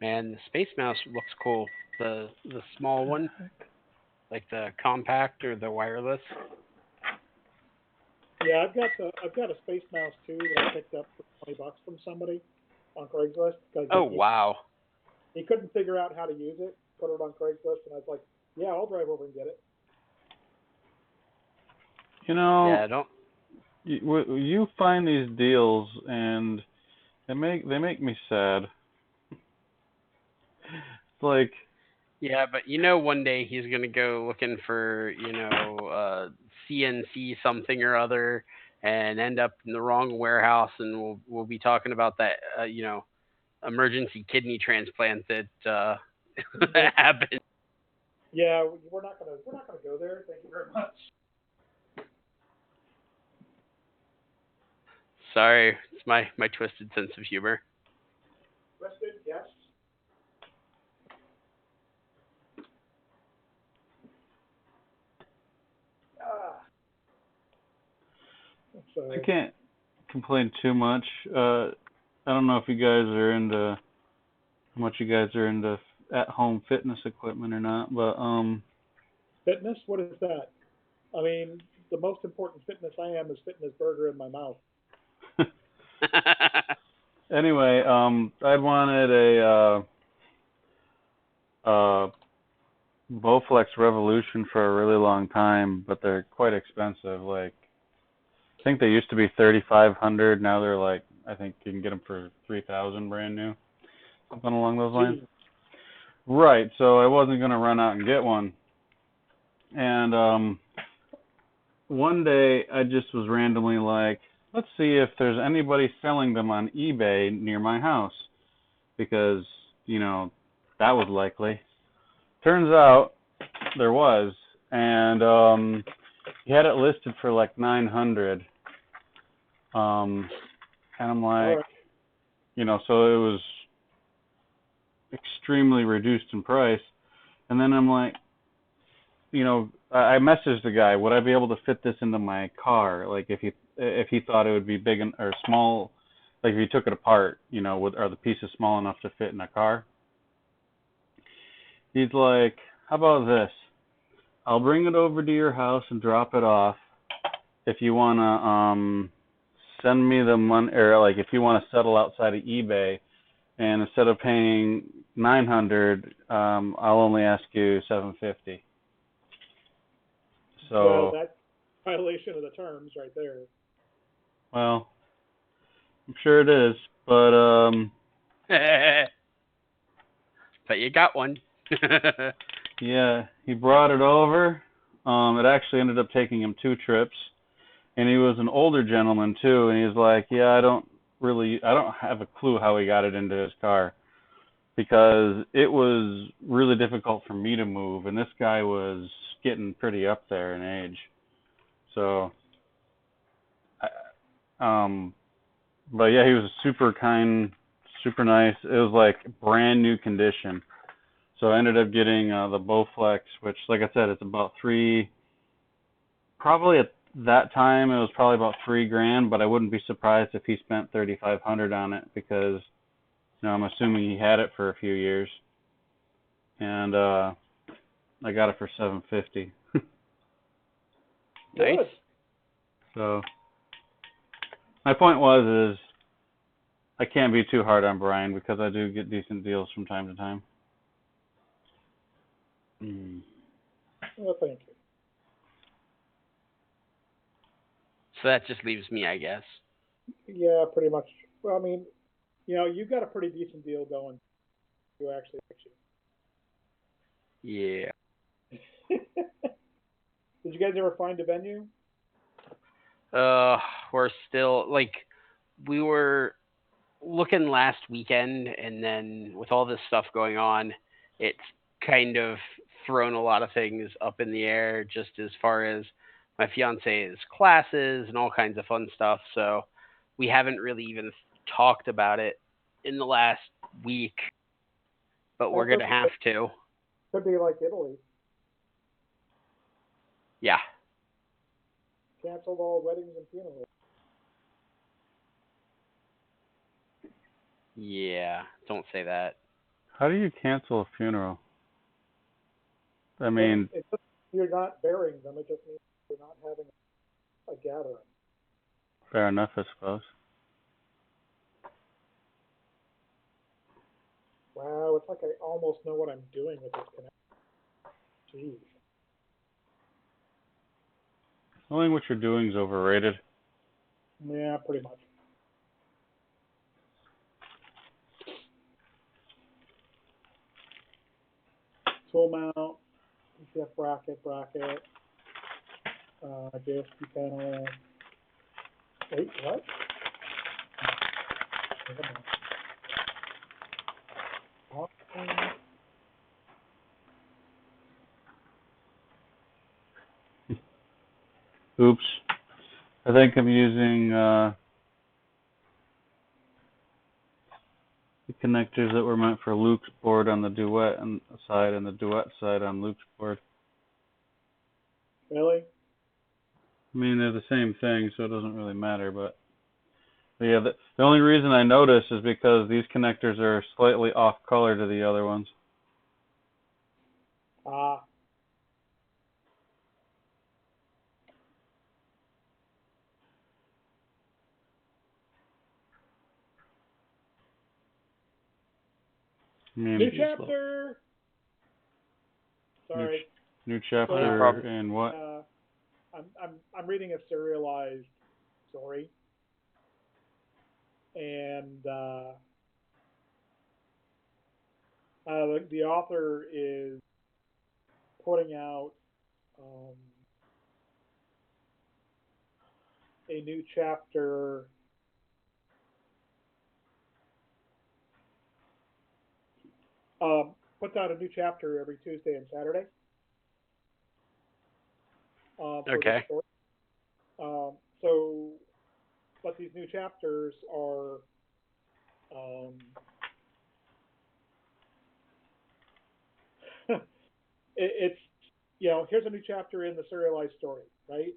Man, the Space Mouse looks cool. The small one, like the compact or the wireless. Yeah, I've got a Space Mouse too that I picked up for $20 from somebody on Craigslist. Oh wow. He couldn't figure out how to use it. Put it on Craigslist, and I was like, "Yeah, I'll drive over and get it." Yeah, don't. You find these deals, and they make me sad. It's like. Yeah, but one day he's gonna go looking for CNC something or other, and end up in the wrong warehouse, and we'll be talking about that emergency kidney transplant that that happened. Yeah, we're not gonna go there. Thank you very much. Sorry, it's my twisted sense of humor. Twisted, yes. So, I can't complain too much. I don't know if you guys are into how much you guys are into at-home fitness equipment or not, but fitness? What is that? I mean, the most important fitness I am is fitting this burger in my mouth. Anyway, I wanted a Bowflex Revolution for a really long time, but they're quite expensive. Like, I think they used to be $3,500. Now they're like, I think you can get them for $3,000 brand new, something along those lines. Jeez. Right. So I wasn't gonna run out and get one, and one day I just was randomly like, let's see if there's anybody selling them on eBay near my house. because, you know, that was likely. Turns out there was, and he had it listed for like 900. And I'm like, Alright. you know, so it was extremely reduced in price. And then I'm like, you know, I messaged the guy, would I be able to fit this into my car? Like if he thought it would be big or small, like if he took it apart, you know, are the pieces small enough to fit in a car? He's like, how about this? I'll bring it over to your house and drop it off. If you wanna send me the money, or like if you wanna settle outside of eBay, and instead of paying 900, I'll only ask you 750. Well, So, that's violation of the terms right there. well, I'm sure it is, but but you got one. yeah, he brought it over. It actually ended up taking him 2 trips, and he was an older gentleman too, and he's like, yeah, I don't have a clue how he got it into his car, because it was really difficult for me to move, and this guy was getting pretty up there in age. So, but yeah, he was super kind, super nice. It was like brand new condition. So I ended up getting the Bowflex, which, like I said, it's about probably at that time it was probably about $3,000, but I wouldn't be surprised if he spent 3,500 on it, because, you know, I'm assuming he had it for a few years. And I got it for 750. Nice. Good. So my point is I can't be too hard on Brian, because I do get decent deals from time to time. Well, thank you. So that just leaves me, I guess. Yeah, pretty much. Well, I mean, you know, you got a pretty decent deal going. You actually. Yeah. Did you guys ever find a venue? We're still like, we were looking last weekend, and then with all this stuff going on, it's kind of thrown a lot of things up in the air, just as far as my fiance's classes and all kinds of fun stuff. So we haven't really even talked about it in the last week, but we're That gonna have to. could be like Italy. Yeah. Canceled all weddings and funerals. Yeah. Don't say that. How do you cancel a funeral? I mean, It just, you're not burying them. It just means you're not having a gathering. fair enough, I suppose. Wow, it's like I almost know what I'm doing with this connection. Jeez. Knowing what you're doing is overrated. Yeah, pretty much. Tool mount, PCF bracket, JSP panel. Wait, what? Oops. I think I'm using the connectors that were meant for Luke's board on the Duet side, and the Duet side on Luke's board. Really? I mean, they're the same thing, so it doesn't really matter, but yeah, the only reason I notice is because these connectors are slightly off color to the other ones. Ah. I mean, New chapter! Sorry. New chapter No problem. in what? I'm reading a serialized story, and the author is putting out a new chapter puts out a new chapter every Tuesday and Saturday. For Okay. this story. But these new chapters are it's here's a new chapter in the serialized story, right?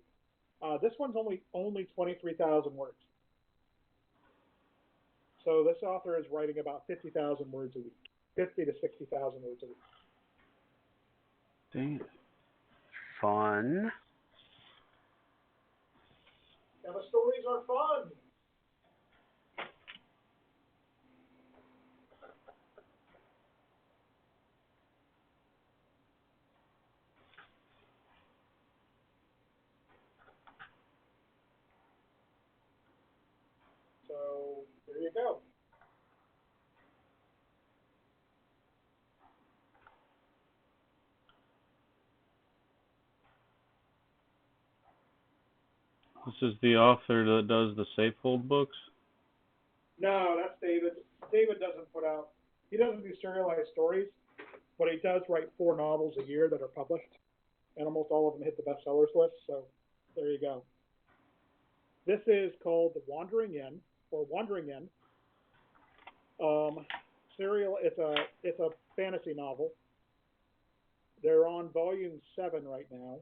This one's only 23,000 words. So this author is writing about 50,000 words a week, 50 to 60,000 words a week. Dang it. Fun. And the stories are fun. So there you go. This is the author that does the Safehold books? No, that's David. David he doesn't do serialized stories, but he does write 4 novels a year that are published, and almost all of them hit the bestsellers list, so there you go. This is called The Wandering Inn, or Wandering Inn. It's a fantasy novel. They're on volume 7 right now.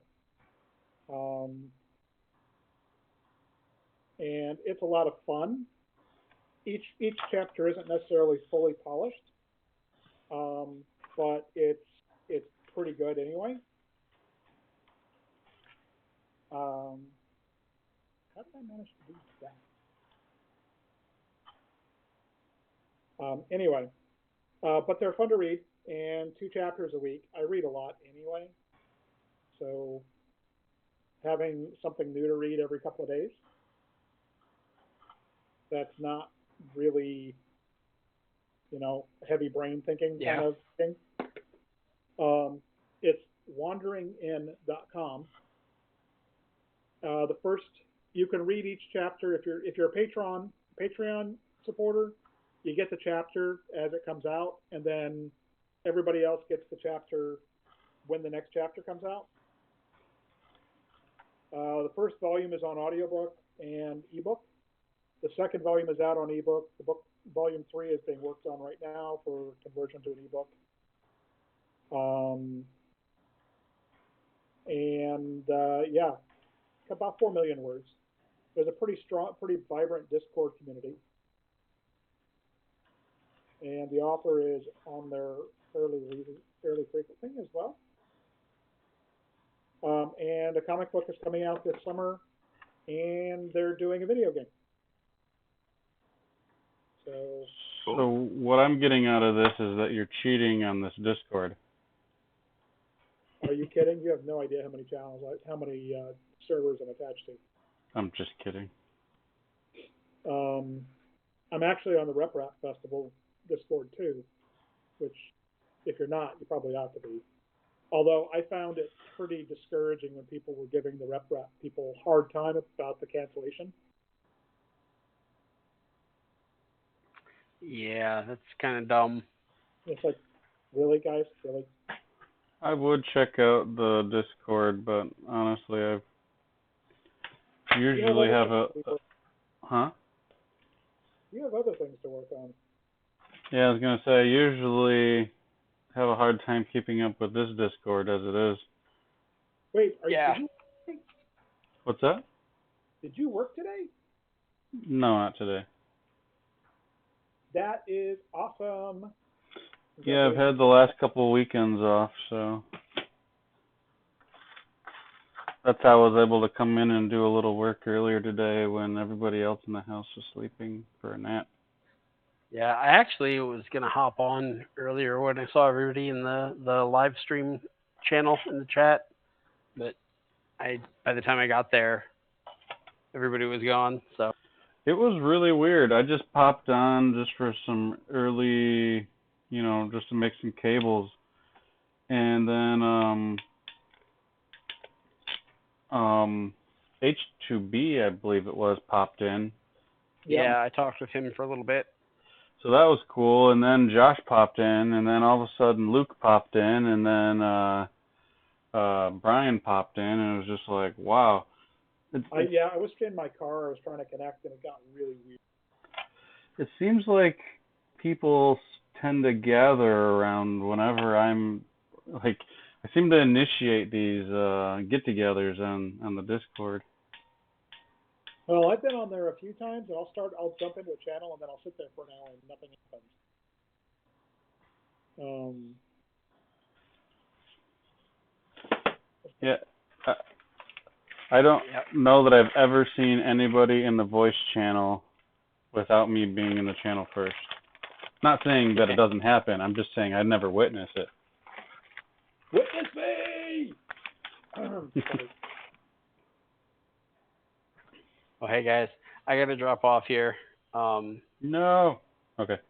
And it's a lot of fun. Each chapter isn't necessarily fully polished, but it's pretty good anyway. How did I manage to do that? Anyway, but they're fun to read, and 2 chapters a week. I read a lot anyway, so having something new to read every couple of days, that's not really, heavy brain thinking kind of thing. It's wanderingin.com. You can read each chapter if you're a Patreon supporter. You get the chapter as it comes out, and then everybody else gets the chapter when the next chapter comes out. The first volume is on audiobook and ebook. The second volume is out on ebook. The book volume 3 is being worked on right now for conversion to an ebook. About 4 million words. There's a pretty vibrant Discord community, and the author is on there fairly frequently as well. And a comic book is coming out this summer, and they're doing a video game. So what I'm getting out of this is that you're cheating on this Discord. Are you kidding? You have no idea how many channels, how many servers I'm attached to. I'm just kidding. I'm actually on the Rep Rap Festival Discord too, which, if you're not, you probably ought to be. Although I found it pretty discouraging when people were giving the Rep Rap people a hard time about the cancellation. Yeah, that's kind of dumb. It's like, really, guys? Really? I would check out the Discord, but honestly, I usually have a... Huh? You have other things to work on. Yeah, I was going to say, I usually have a hard time keeping up with this Discord as it is. Wait, did you? What's that? Did you work today? No, not today. That is awesome. Yeah, I've had the last couple of weekends off, so that's how I was able to come in and do a little work earlier today when everybody else in the house was sleeping for a nap. Yeah, I actually was gonna hop on earlier when I saw everybody in the live stream channel in the chat, but by the time I got there, everybody was gone. So it was really weird. I just popped on just for some early, just to make some cables, and then H2B, I believe it was, popped in. yeah, I talked with him for a little bit. So that was cool, and then Josh popped in, and then all of a sudden Luke popped in, and then Brian popped in, and it was just like, wow. Yeah, I was in my car. I was trying to connect, and it got really weird. It seems like people tend to gather around whenever I'm, like, I seem to initiate these get-togethers on the Discord. Well, I've been on there a few times, and I'll jump into a channel, and then I'll sit there for an hour, and nothing happens. Yeah. I don't know that I've ever seen anybody in the voice channel without me being in the channel first. Not saying that it doesn't happen. I'm just saying I've never witnessed it. Witness me! Oh, hey guys, I gotta drop off here. No. Okay.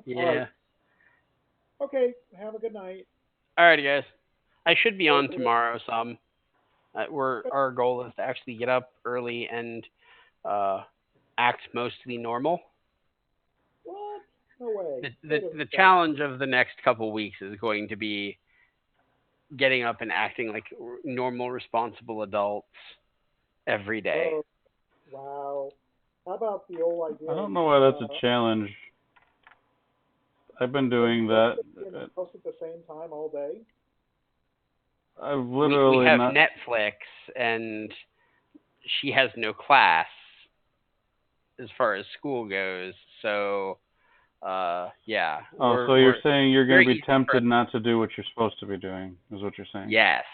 Yeah. Right. Okay. Have a good night. Alrighty, guys. I should be on tomorrow. Some. Our goal is to actually get up early and act mostly normal. What? No way. The challenge of the next couple weeks is going to be getting up and acting like normal, responsible adults every day. Oh, wow. How about the old idea? I don't know why that's a challenge. I've been doing that. House at the same time all day? I've literally we have Netflix, and she has no class as far as school goes. So, yeah. Oh, so you're saying you're going to be tempted not to do what you're supposed to be doing, is what you're saying? Yes.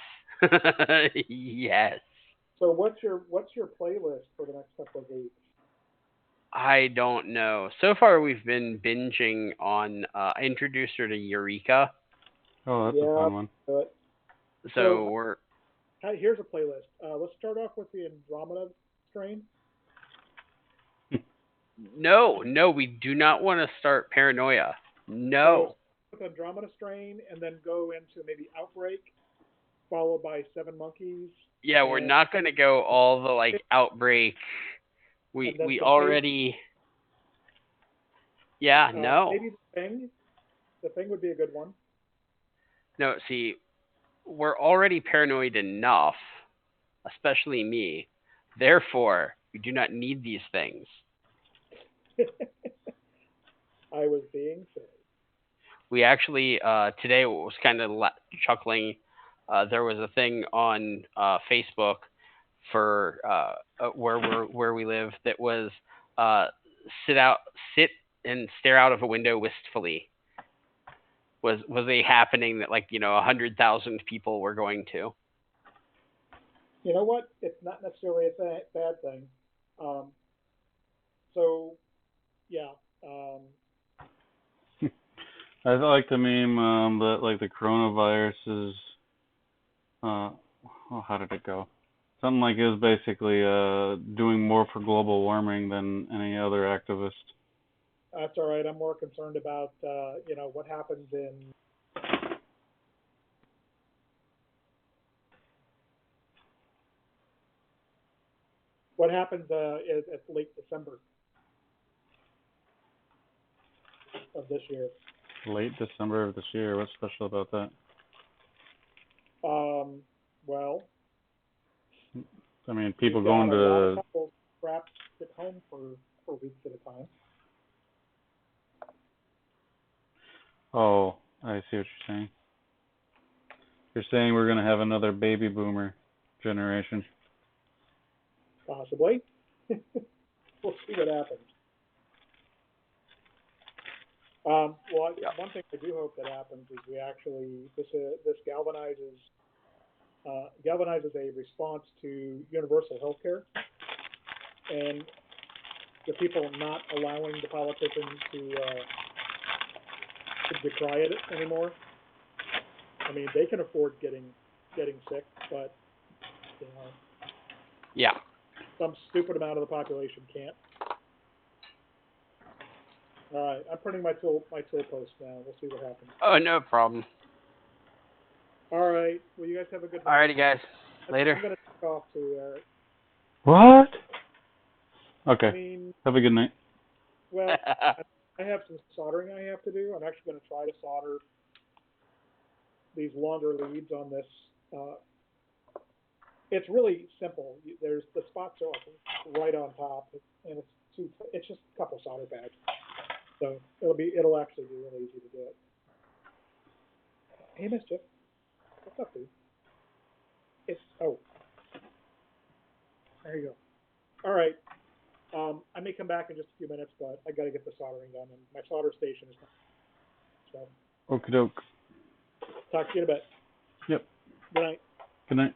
Yes. So what's your playlist for the next couple of weeks? I don't know. So far, we've been binging on. I introduced her to Eureka. Oh, that's a fun one. So we're. Here's a playlist. Let's start off with the Andromeda strain. No, we do not want to start Paranoia. No. So with Andromeda strain, and then go into maybe Outbreak, followed by Seven Monkeys. Yeah, we're not going to go all the Outbreak. We already. Yeah, no. Maybe the Thing. The Thing would be a good one. No, see, we're already paranoid enough, especially me. Therefore, we do not need these things. I was being silly. We actually today was kind of chuckling. There was a thing on Facebook for where we live that was sit and stare out of a window wistfully. Was a happening that 100,000 people were going to. You know what? It's not necessarily a bad thing. So, yeah. I like the meme that the coronavirus is. How did it go? Something like it was basically doing more for global warming than any other activist. That's all right. I'm more concerned about what happens in at late December of this year. Late December of this year. What's special about that? Well, I mean, people going to couples trapped at home for weeks at a time. Oh, I see what you're saying. You're saying we're going to have another baby boomer generation. Possibly. We'll see what happens. One thing I do hope that happens is we actually this galvanizes a response to universal health care, and the people not allowing the politicians to decry it anymore. I mean, they can afford getting sick, but yeah, some stupid amount of the population can't. All right, I'm printing my tool post now. We'll see what happens. Oh, no problem. All right. Well, you guys have a good night. Alrighty, guys. Later. I'm gonna take off too, Eric. What? Okay. I mean, have a good night. Well, I have some soldering I have to do. I'm actually going to try to solder these longer leads on this. It's really simple. There's the spots are like right on top, and it's just a couple solder pads. So it'll actually be really easy to do it. Hey, Mischief, what's up, dude? Oh, there you go. All right. I may come back in just a few minutes, but I got to get the soldering done, and my solder station is not. So. Okie doke. Talk to you in a bit. Yep. Good night. Good night.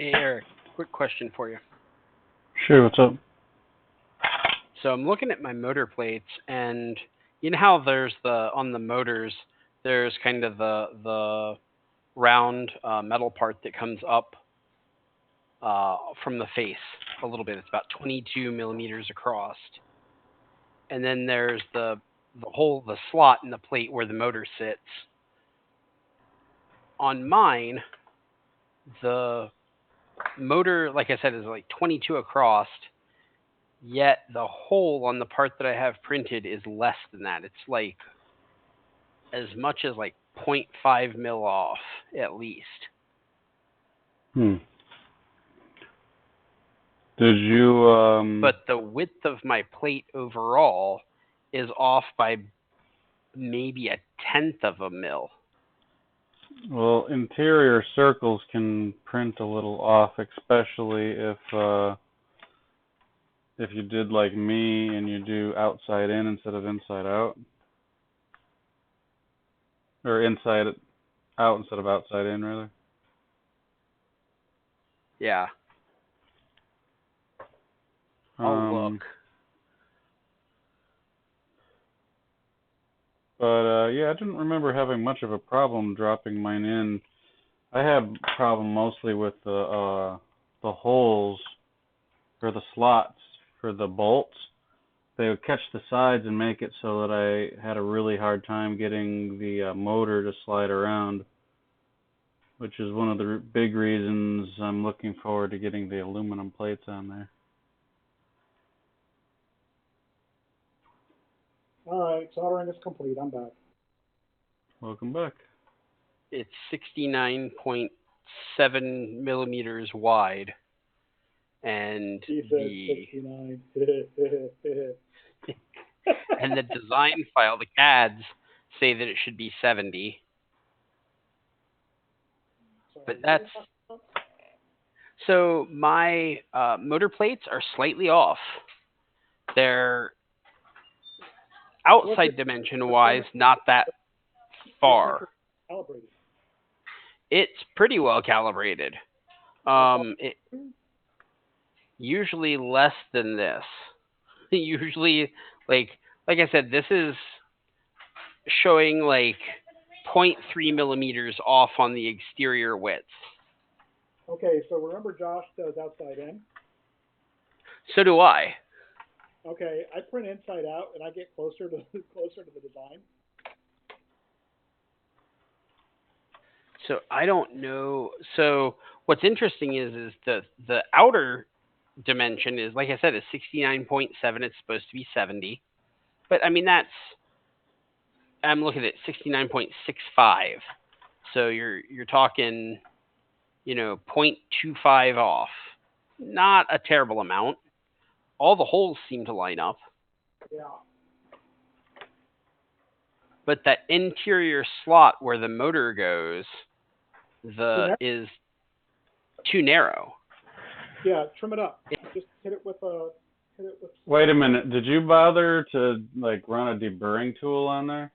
Hey, Eric, quick question for you. Sure, what's up? So I'm looking at my motor plates, and you know how there's on the motors, there's kind of the round metal part that comes up from the face a little bit. It's about 22 millimeters across, and then there's the slot in the plate where the motor sits. On mine, the motor, like I said, is like 22 across. Yet the hole on the part that I have printed is less than that. It's like as much as like 0.5 mil off at least. Did you But the width of my plate overall is off by maybe 1/10 of a mil. well, interior circles can print a little off, especially if you did like me and you do outside in instead of inside out. Or inside out instead of outside in, rather. Yeah. I'll look. But yeah, I didn't remember having much of a problem dropping mine in. I had a problem mostly with the holes or the slots for the bolts. They would catch the sides and make it so that I had a really hard time getting the motor to slide around, which is one of the big reasons I'm looking forward to getting the aluminum plates on there. All right, soldering is complete. I'm back. Welcome back. It's 69.7 millimeters wide, and He said 69. and the design file, the CADs say that it should be 70. But that's so my motor plates are slightly off. They're outside dimension wise not that far. Calibrated. It's pretty well calibrated. It usually less than this. Usually, like I said, this is showing like 0.3 millimeters off on the exterior width. Okay, so remember Josh does outside in? So do I. Okay, I print inside out and I get closer to the design. So I don't know. So what's interesting is the outer dimension is, like I said, is 69.7. It's supposed to be 70. But I mean I'm looking at 69.65. So you're talking, 0.25 off. Not a terrible amount. All the holes seem to line up. Yeah. But that interior slot where the motor goes is too narrow. Yeah, trim it up. Just hit it with. Wait a minute. Did you bother to like run a deburring tool on there?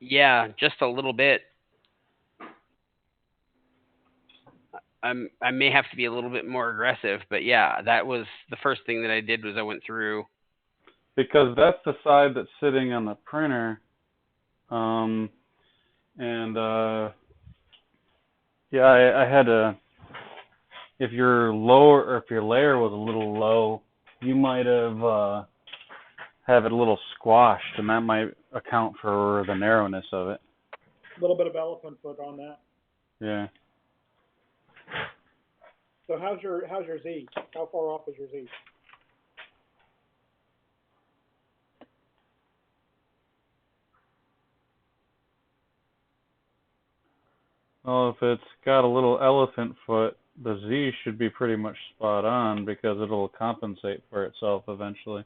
Yeah, just a little bit. I may have to be a little bit more aggressive, but yeah, that was the first thing that I did was I went through. Because that's the side that's sitting on the printer. Yeah, I had to, if your layer was a little low, you might have it a little squashed, and that might account for the narrowness of it. A little bit of elephant foot on that. Yeah. So how's your Z? How far off is your Z? Well, if it's got a little elephant foot, the Z should be pretty much spot on because it'll compensate for itself eventually.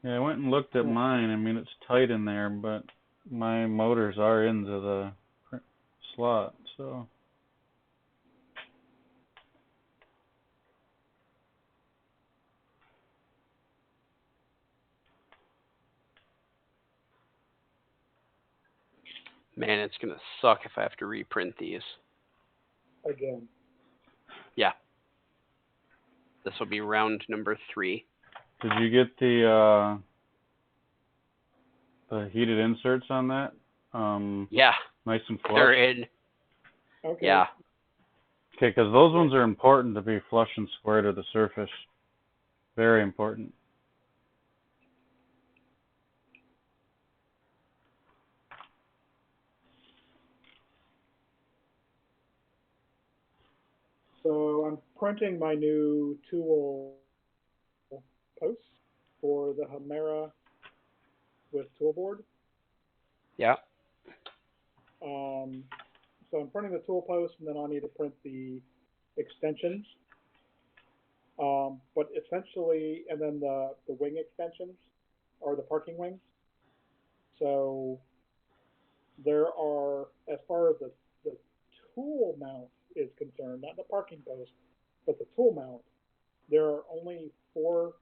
Yeah, I went and looked at mine. I mean, it's tight in there, but my motors are into the slot, so. Man, it's gonna suck if I have to reprint these. Again. Yeah. This will be round number 3. Did you get the heated inserts on that? Yeah, Nice and flush? they're in. Okay. Yeah. Okay, because those ones are important to be flush and square to the surface. Very important. So I'm printing my new tool posts for the Hemera with toolboard. Yeah. So I'm printing the tool post, and then I'll need to print the extensions. But essentially, and then the wing extensions, or the parking wings. So there are, as far as the tool mount is concerned, not the parking post, but the tool mount, there are only 4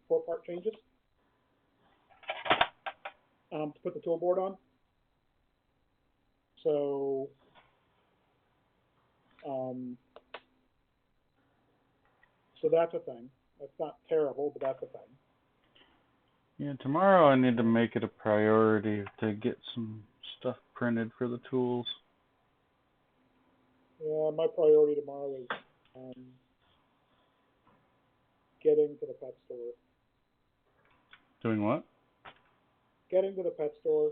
part changes to put the tool board on. So so that's a thing. That's not terrible, but that's a thing. Yeah, tomorrow I need to make it a priority to get some stuff printed for the tools. Yeah, my priority tomorrow is getting to the pet store. Doing what? Getting to the pet store.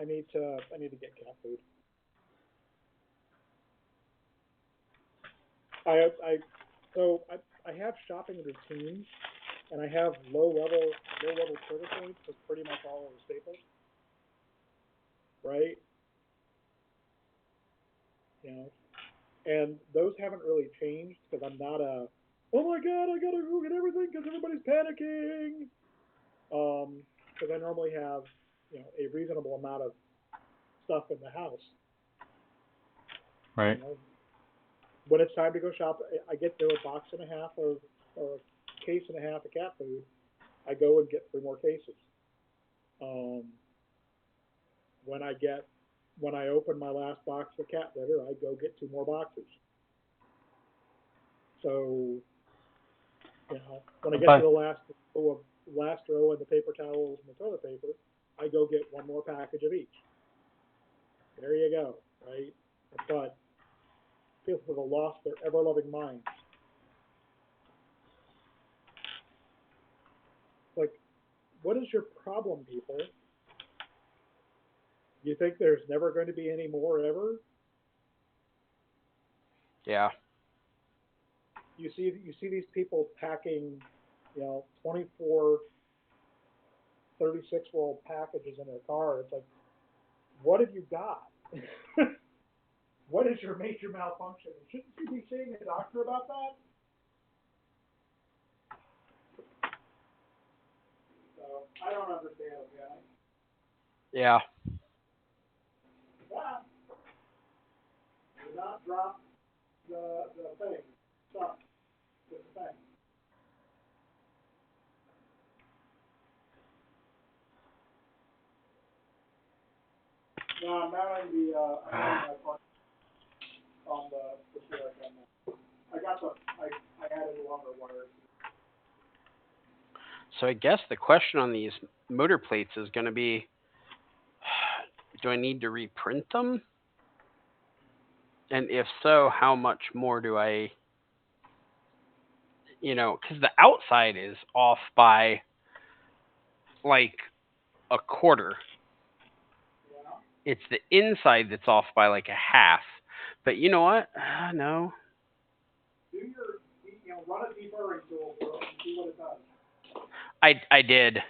I need to get cat food. I have shopping routines, and I have low level trigger points for pretty much all of the staples. Right? You know, and those haven't really changed because I'm not a, oh my god, I gotta go get everything because everybody's panicking. Because I normally have, a reasonable amount of stuff in the house. Right. When it's time to go shop, I get to a box and a half or a case and a half of cat food. I go and get 3 more cases. When I open my last box of cat litter, I go get 2 more boxes. So, when I get to the last row of the paper towels and the toilet paper, I go get 1 more package of each. There you go, right? But people have lost their ever-loving minds. Like, what is your problem, people? You think there's never going to be any more ever? Yeah. You see these people packing, 24, 36-roll packages in their car. It's like, what have you got? What is your major malfunction? Shouldn't you be seeing a doctor about that? So, I don't understand it, guys. Yeah. Yeah. Do not drop the thing. Stop. It's a thing. No, I'm mounting the on the CoreXY Manual. I added a longer wire. So I guess the question on these motor plates is going to be, do I need to reprint them? And if so, how much more do I, because the outside is off by like a quarter. Yeah. It's the inside that's off by like a half. But you know what? No. Do run a deburring tool for it and see what it does. I did.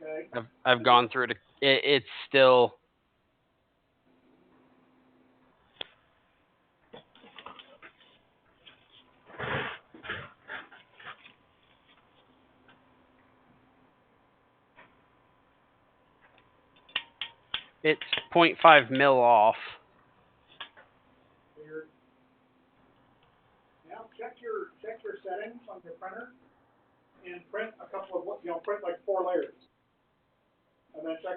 Okay. I've gone through it. It's still. It's 0.5 mil off. Weird. Now check your settings on your printer and print a couple of print like 4 layers, and then check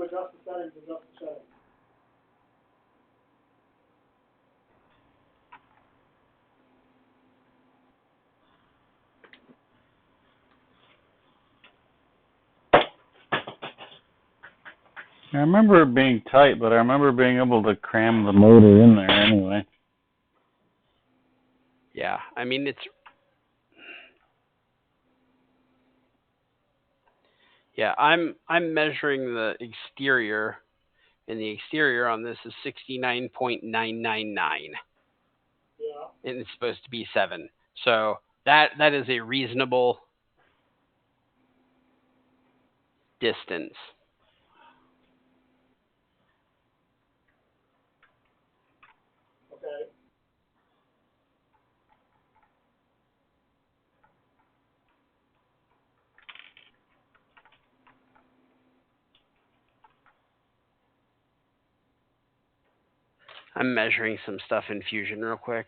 adjust the settings, adjust the settings. I remember it being tight, but I remember being able to cram the motor in there anyway. Yeah, I mean it's. Yeah, I'm measuring the exterior, and the exterior on this is 69.999. Yeah. And it's supposed to be 7. So that is a reasonable distance. Okay. I'm measuring some stuff in Fusion real quick.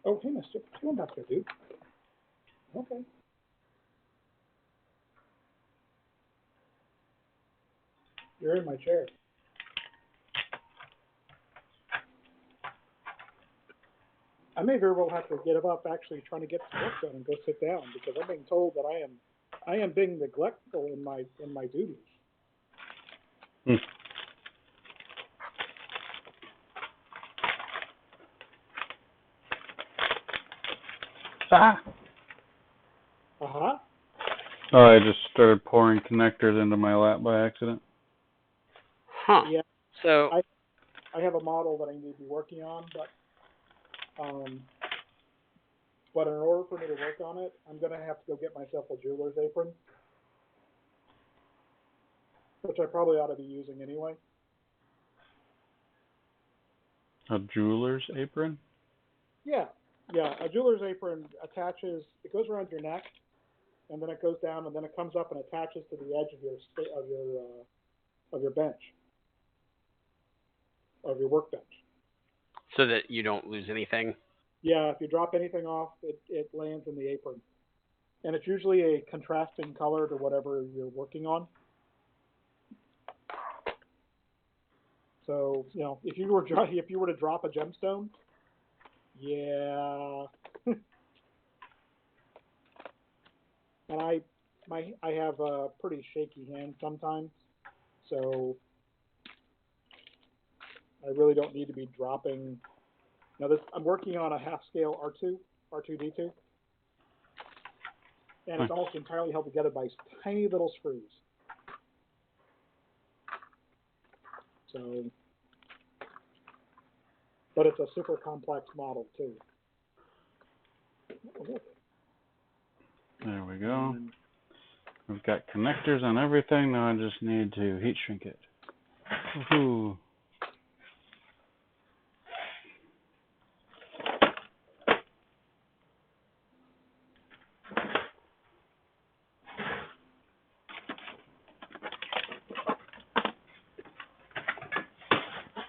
Oh, hey, mister. Come on back there, dude. Okay. You're in my chair. I may very well have to get up actually trying to get some work done and go sit down because I'm being told that I am being neglectful in my duties. Hmm. Ah! Uh-huh. Oh, I just started pouring connectors into my lap by accident. Huh. Yeah. So I have a model that I need to be working on, but in order for me to work on it, I'm going to have to go get myself a jeweler's apron, which I probably ought to be using anyway. A jeweler's apron? Yeah, a jeweler's apron attaches, it goes around your neck, and then it goes down, and then it comes up and attaches to the edge of your bench, of your workbench. so that you don't lose anything. Yeah, if you drop anything off, it lands in the apron. And it's usually a contrasting color to whatever you're working on. So, if you were to drop a gemstone, yeah. And I have a pretty shaky hand sometimes, so I really don't need to be dropping. Now I'm working on a half scale R2D2, and it's almost entirely held together by tiny little screws. So, but it's a super complex model too. There we go. We've got connectors on everything. Now I just need to heat shrink it. Woohoo!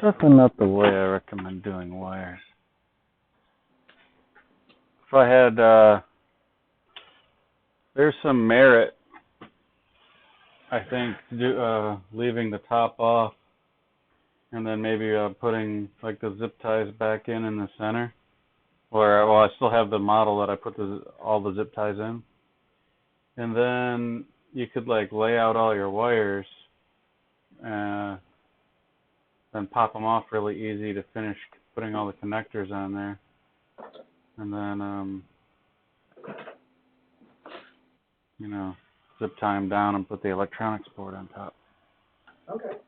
Definitely not the way I recommend doing wires. If I had, there's some merit, I think, leaving the top off, and then maybe putting like the zip ties back in the center. Or, well, I still have the model that I put all the zip ties in. And then you could like lay out all your wires, then pop them off really easy to finish putting all the connectors on there. And then, zip tie them down and put the electronics board on top. Okay.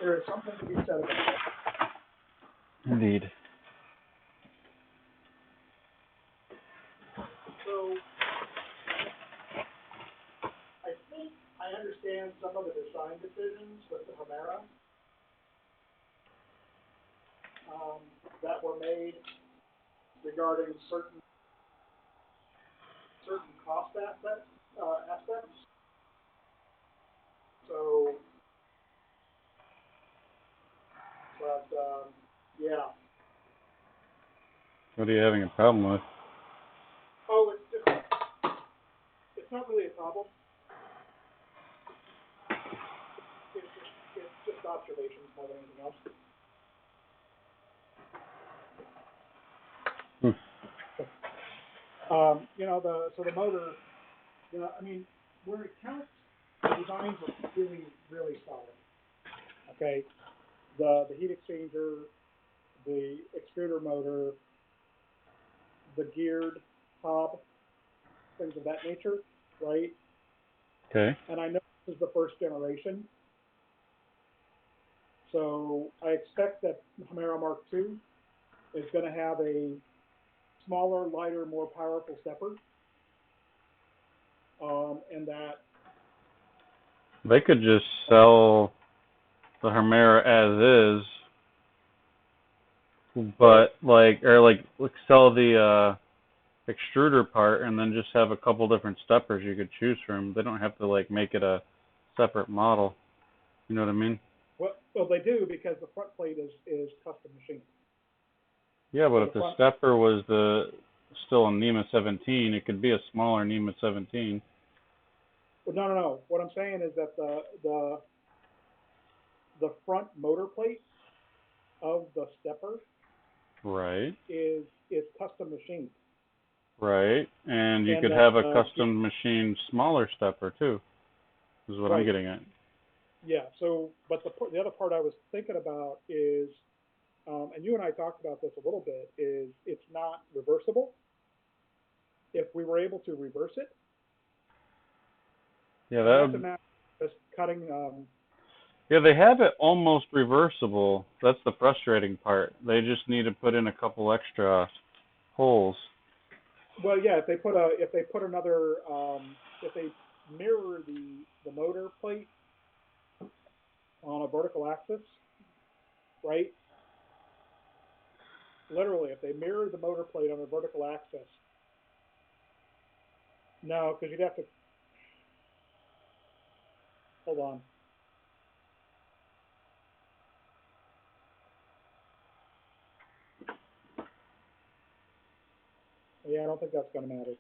there is something to be said about that. Indeed. So, I think I understand some of the design decisions with the Hemera that were made regarding certain cost aspects. So, but yeah. What are you having a problem with? Oh, it's not really a problem. It's just observations more than anything else. You know, the motor, I mean, where it counts, the designs are really, really solid. Okay, the heat exchanger, the extruder motor, the geared hob, things of that nature, right? Okay. And I know this is the first generation, so I expect that Hemera Mark II is going to have a smaller, lighter, more powerful stepper, and that They could just sell the Hemera as is, but sell the extruder part and then just have a couple different steppers you could choose from. They don't have to like make it a separate model. You know what I mean? Well, they do because the front plate is custom machined. Yeah, but So if the stepper was still a NEMA 17, it could be a smaller NEMA 17. Well, no. What I'm saying is that the front motor plate of the stepper Right. is custom machined. Right. And you could have a custom machined smaller stepper too, is what I'm getting at. Yeah, so, but the other part I was thinking about is, and you and I talked about this a little bit, is it's not reversible. If we were able to reverse it, yeah, that would just cutting. Yeah, they have it almost reversible. That's the frustrating part. They just need to put in a couple extra holes. Well, yeah, if they put another, if they mirror the motor plate on a vertical axis, right? Literally, if they mirror the motor plate on a vertical axis. No, because you'd have to. Hold on. Yeah, I don't think that's going to matter.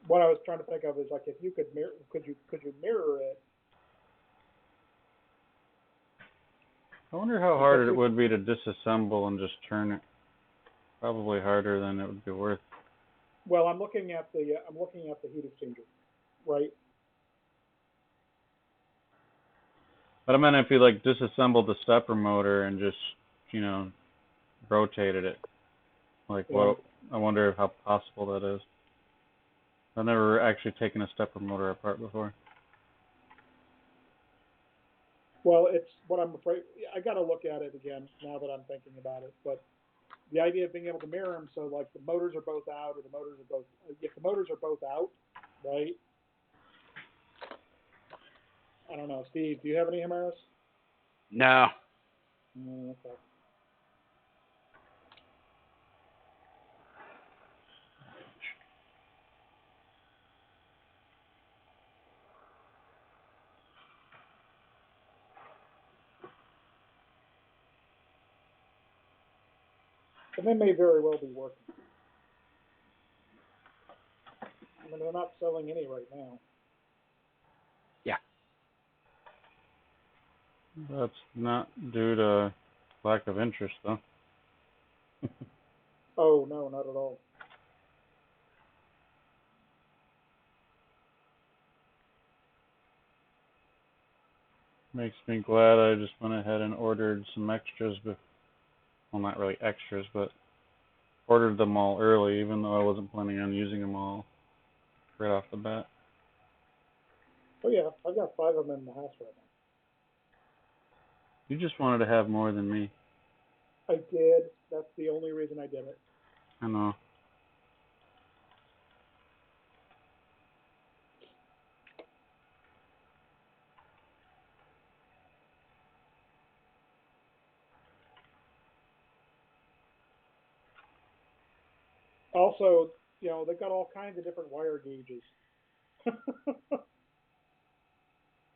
What I was trying to think of is like if you could mirror, could you mirror it? I wonder how hard it would be to disassemble and just turn it. Probably harder than it would be worth. Well, I'm looking at the heat exchanger, right? But I meant if you like disassembled the stepper motor and just, rotated it. Like what? I wonder how possible that is. I've never actually taken a stepper motor apart before. Well, it's what I'm afraid. I got to look at it again now that I'm thinking about it. But the idea of being able to mirror them, so like the motors are both out, or the motors are both. If the motors are both out, right? I don't know, Steve. Do you have any Hemeras? No. Okay. And they may very well be working. I mean, they're not selling any right now. Yeah. That's not due to lack of interest, though. Oh, no, not at all. Makes me glad I just went ahead and ordered some extras, well, not really extras, but ordered them all early, even though I wasn't planning on using them all right off the bat. Oh yeah, I've got 5 of them in the house right You just wanted to have more than me. now. I did. That's the only reason I did it. I know. Also, they've got all kinds of different wire gauges.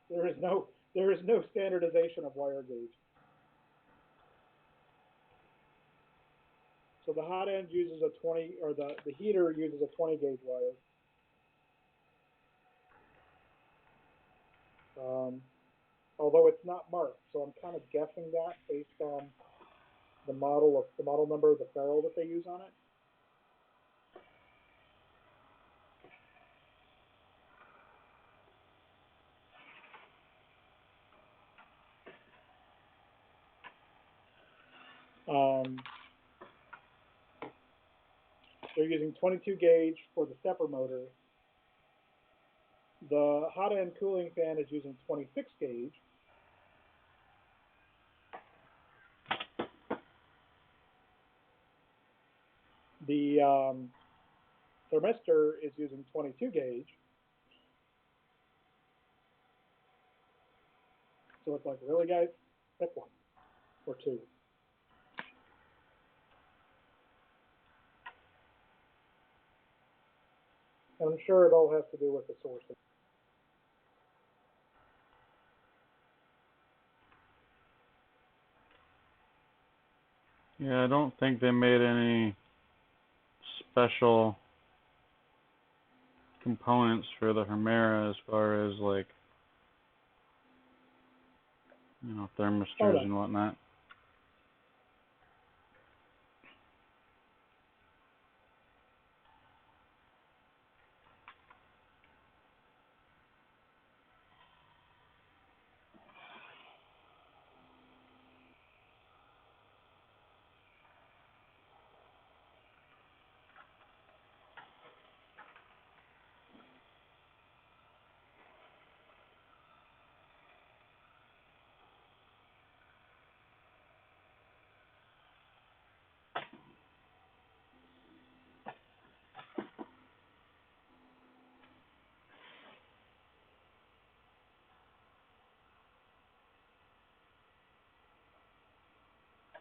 There is no standardization of wire gauge. So the hot end uses a 20, or the heater uses a 20 gauge wire. Although it's not marked, so I'm kind of guessing that based on the model number of the ferrule that they use on it. They're using 22 gauge for the stepper motor. The hot end cooling fan is using 26 gauge. The thermistor is using 22 gauge. So it's like, really, guys? Pick one or two. And I'm sure it all has to do with the sourcing. Yeah, I don't think they made any special components for the Hemera as far as like, thermistors and whatnot.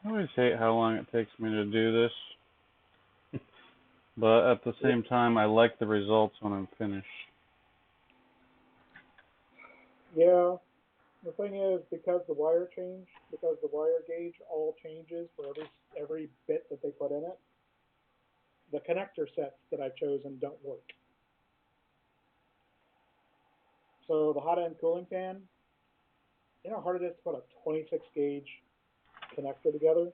I always hate how long it takes me to do this, but at the same time, I like the results when I'm finished. Yeah, the thing is, because the wire gauge all changes for every bit that they put in it, the connector sets that I've chosen don't work. So the hot end cooling fan, you know how hard it is to put a 26 gauge connector together?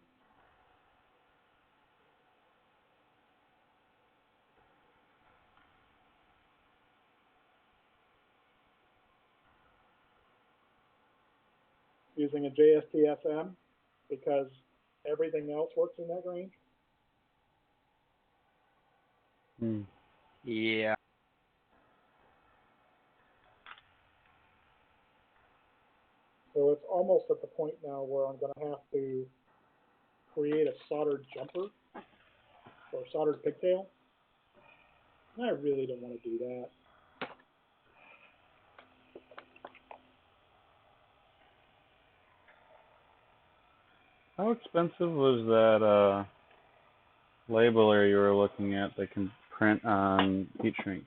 Using a JST-SM, because everything else works in that range. Yeah. So it's almost at the point now where I'm going to have to create a soldered jumper or soldered pigtail. And I really don't want to do that. How expensive was that labeler you were looking at that can print on heat shrink?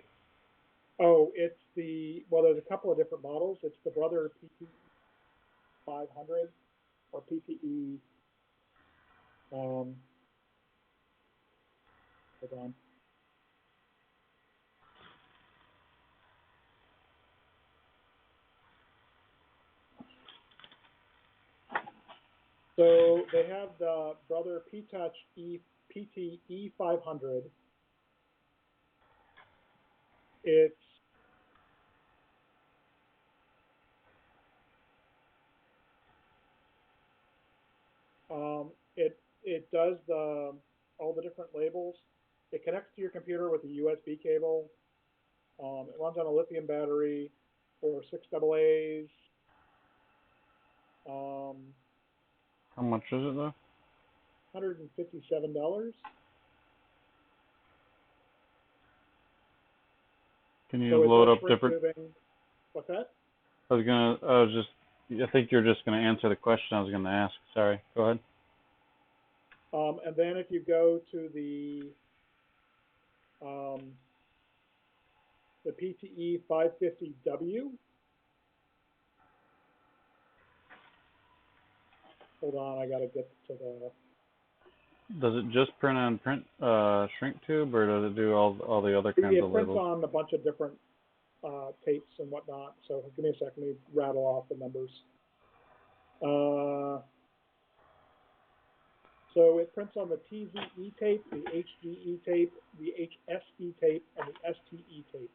Oh, there's a couple of different models. It's the Brother PTE 500 or PTE, hold on. So they have the Brother P-Touch PTE 500. It's it does all the different labels. It connects to your computer with a USB cable. It runs on a lithium battery. or 6 AA's. How much is it though? $157. Can you So it load does up shrink different? tubing. What's that? I think you're just gonna answer the question I was gonna ask. Sorry, go ahead. And then if you go to the PTE 550W, hold on, I gotta get to the. Does it just print on shrink tube, or does it do all the other kinds It of prints labels? on a bunch of different tapes and whatnot. So give me a second, let me rattle off the numbers. So it prints on the TZE tape, the HGE tape, the HSE tape, and the STE tape.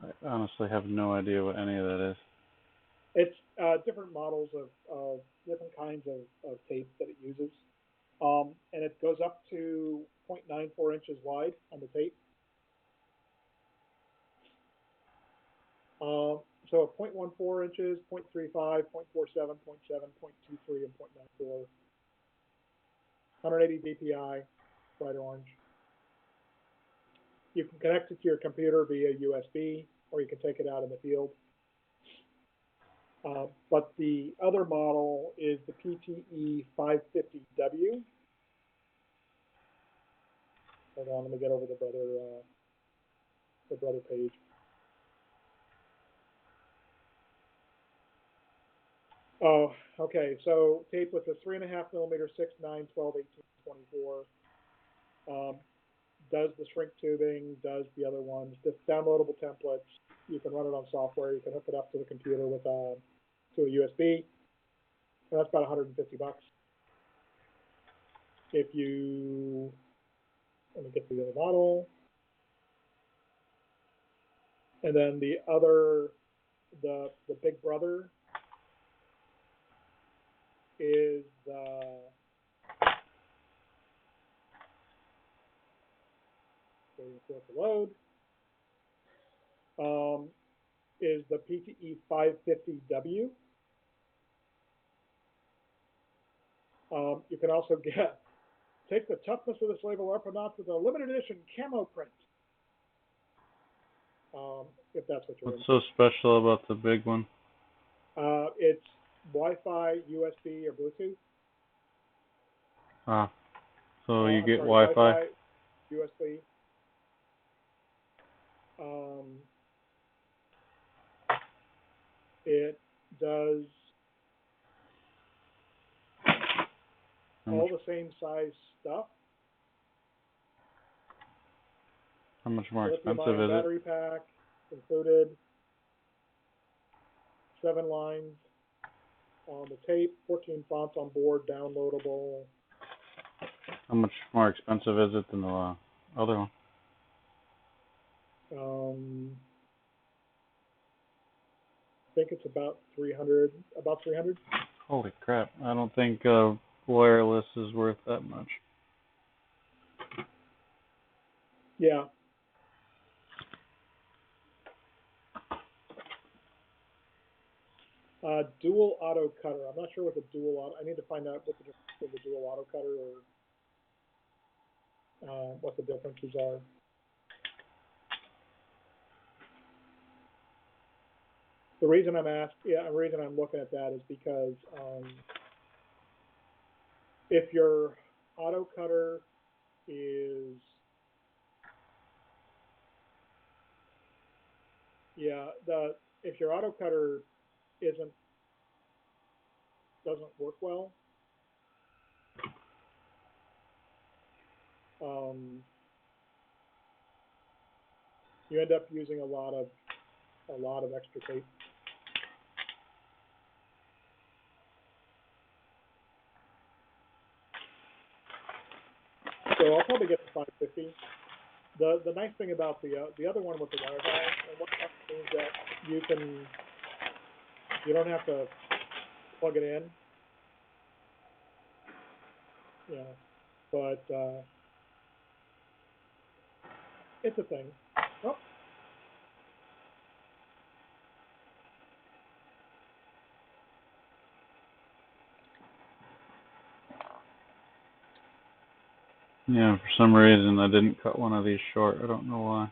I honestly have no idea what any of that is. It's different models of different kinds of tape that it uses. And it goes up to 0.94 inches wide on the tape. So 0.14 inches, 0.35, 0.47, 0.7, 0.23, and 0.94. 180 dpi, bright orange. You can connect it to your computer via USB, or you can take it out in the field. But the other model is the PTE 550W. Hold on, let me get over the brother page. Oh, okay. So tape with a 3.5 millimeter, 6, 9, 12, 18, 24. Does the shrink tubing, does the other ones. Just downloadable templates. You can run it on software. You can hook it up to the computer with to a USB. And that's about $150. If you, let me get to the other model. And then the other, the big brother is waiting for it to load. Is the PTE 550W. You can also take the toughness of this label up a notch with a limited edition camo print. If that's what you're What's so special about the big one? It's Wi-Fi, USB, or Bluetooth. Ah, so you get Wi-Fi. USB. It does all the same size stuff. How much more expensive is it? Battery pack included. 7 lines on the tape, 14 fonts on board, downloadable. How much more expensive is it than the other one? I think it's about 300. About 300. Holy crap! I don't think wireless is worth that much. Yeah. Dual auto cutter. I'm not sure what the dual auto. I need to find out what the difference between the dual auto cutter or what the differences are. The reason the reason I'm looking at that is because if your auto cutter is if your auto cutter doesn't work well, you end up using a lot of extra tape. So I'll probably get the 550. The nice thing about the other one with the Wi-Fi is that you don't have to plug it in, but it's a thing. Oh. Yeah, for some reason I didn't cut one of these short. I don't know why.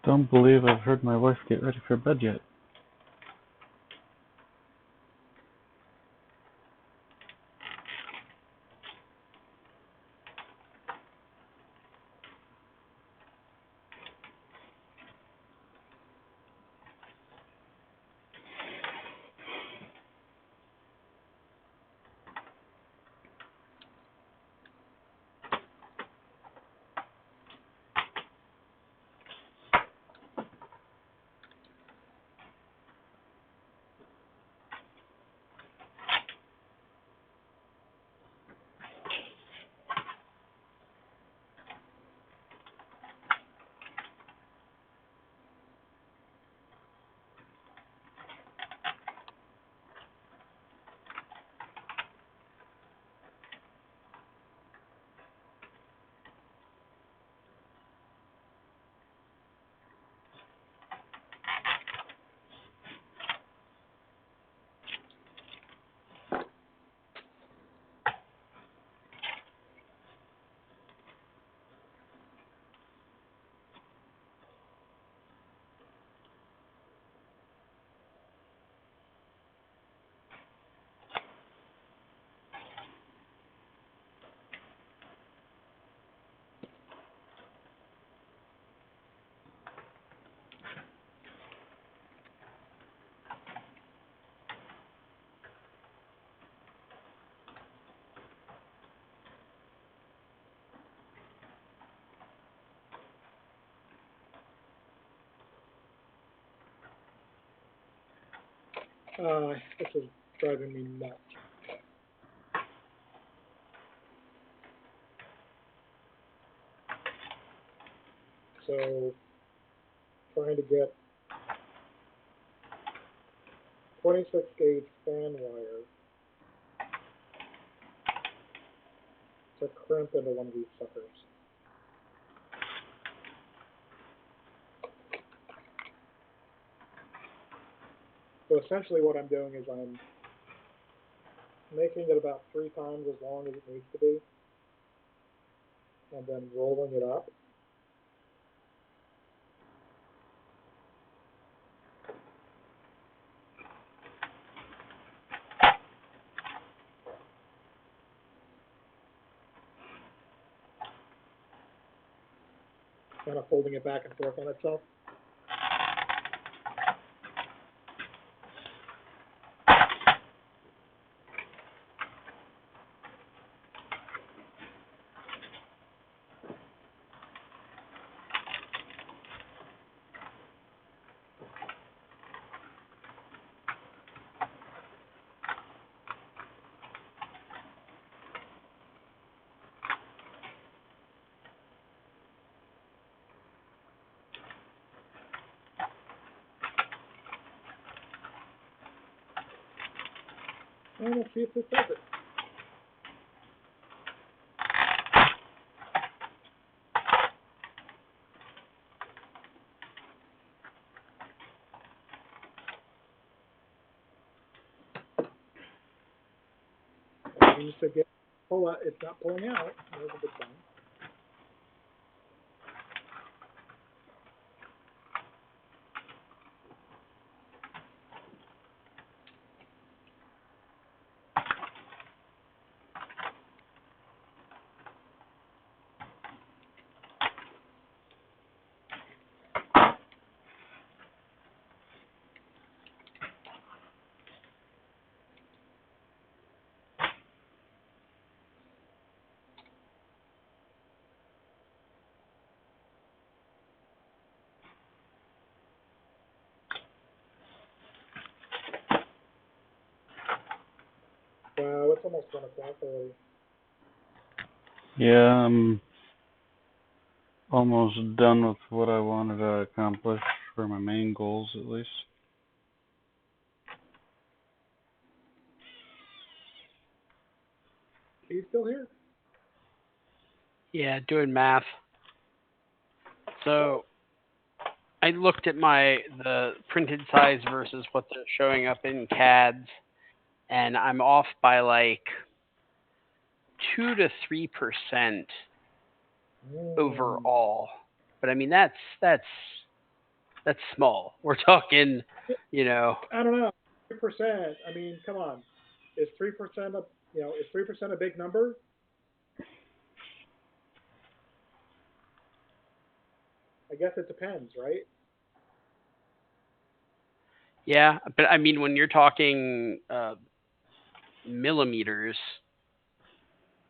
Don't believe I've heard my wife get ready for bed yet. This is driving me nuts. So, trying to get 26 gauge fan wire to crimp into one of these suckers. So essentially what I'm doing is I'm making it about 3 times as long as it needs to be, and then rolling it up. Kind of folding it back and forth on itself. And let's see if this does it. It to get pull out. It's not pulling out. There's a good sign. Wow, it's almost 1 o'clock already. Yeah, I'm almost done with what I wanted to accomplish for my main goals, at least. Are you still here? Yeah, doing math. So I looked at the printed size versus what they're showing up in CADs, and I'm off by like 2 to 3% overall. But I mean that's small. We're talking, you know. I don't know. 3%. I mean, come on. Is 3% is 3% a big number? I guess it depends, right? Yeah, but I mean when you're talking millimeters,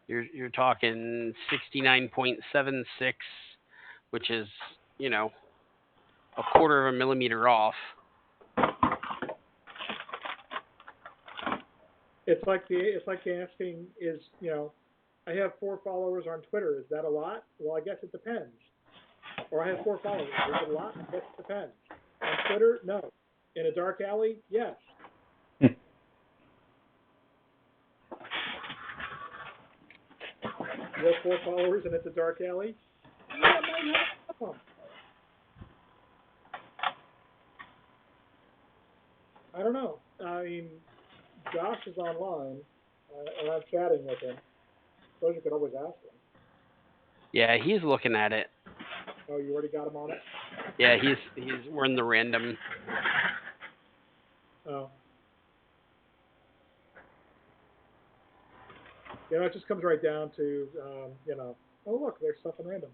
you're talking 69.76, which is, you know, a quarter of a millimeter off. It's like asking, is, I have 4 followers on Twitter. Is that a lot? Well, I guess it depends. Or I have 4 followers. Is it a lot? I guess it depends. On Twitter, no. In a dark alley, yes. You have 4 followers and it's a dark alley? Yeah, it might have a problem. I don't know. I mean, Josh is online, and I'm chatting with him. Suppose you could always ask him. Yeah, he's looking at it. Oh, you already got him on it? Yeah, we're in the random. Oh. It just comes right down to, oh, look, there's stuff in random.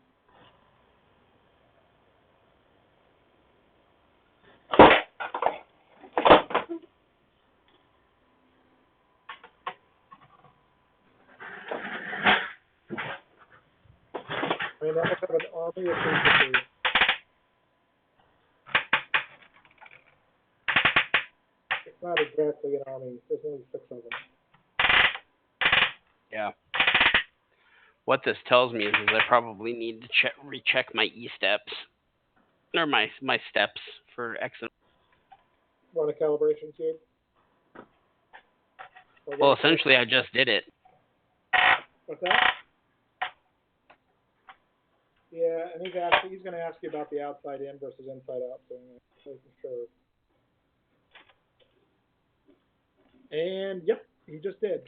I mean, that must have an army of people. It's not exactly an army. There's only 6 of them. Yeah. What this tells me is I probably need to recheck my e-steps, or my steps for exit. Want a calibration cube? Well, essentially, I just did it. What's that? Yeah, and he's going to ask you about the outside in versus inside out thing. Making sure. And yep, he just did.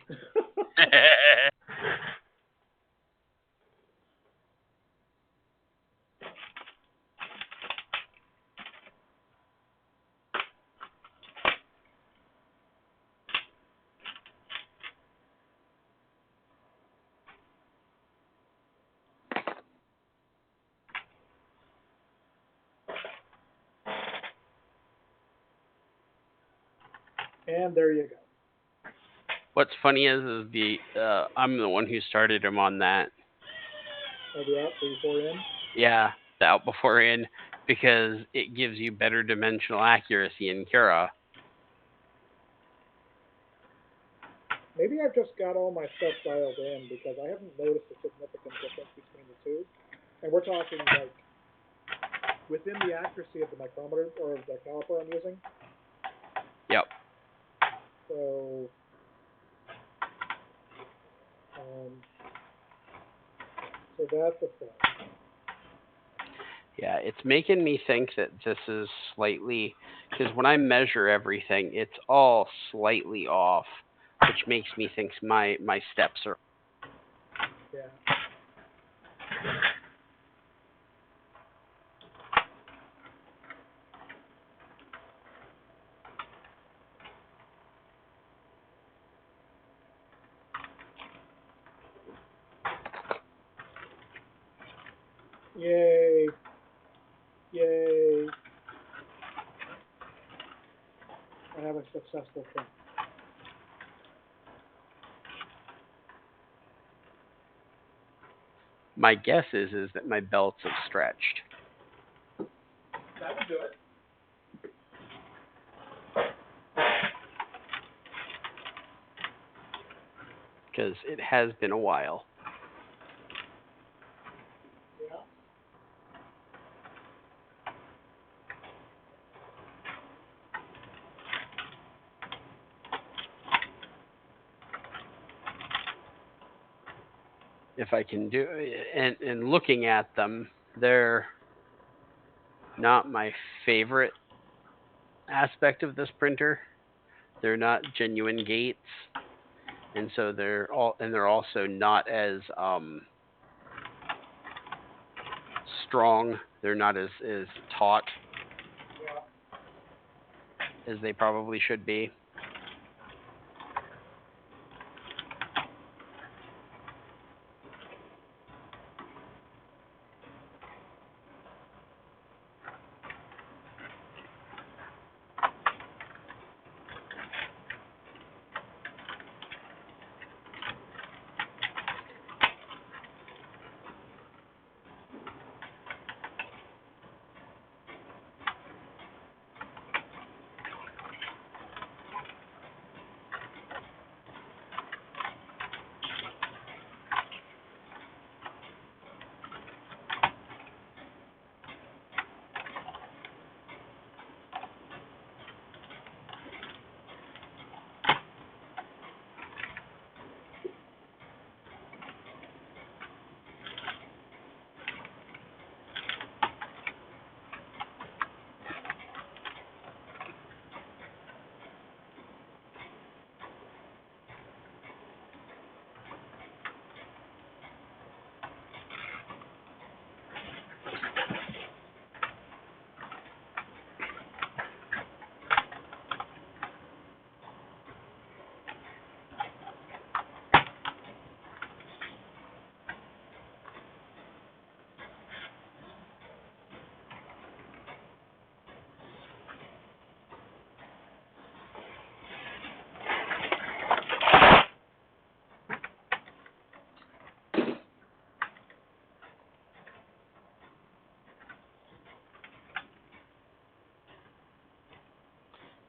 And there you go. What's funny is I'm the one who started him on that. Oh, the out before in? Yeah, the out before in, because it gives you better dimensional accuracy in Cura. Maybe I've just got all my stuff dialed in because I haven't noticed a significant difference between the two. And we're talking like within the accuracy of the micrometer or the caliper I'm using. Yep. So that's a fair. Yeah, it's making me think that this is slightly, because when I measure everything, it's all slightly off, which makes me think my steps are. Yeah. Yay. Yay. I have a successful print. My guess is that my belts have stretched. That would do it. Because it has been a while. Yeah. If I can do, and looking at them, they're not my favorite aspect of this printer. They're not genuine gates, and so they're also not as strong. They're not as taut as they probably should be.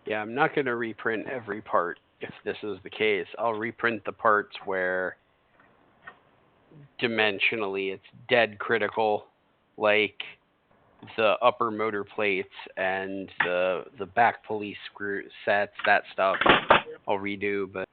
Yeah, I'm not going to reprint every part if this is the case. I'll reprint the parts where dimensionally it's dead critical, like the upper motor plates and the back pulley screw sets, that stuff I'll redo, but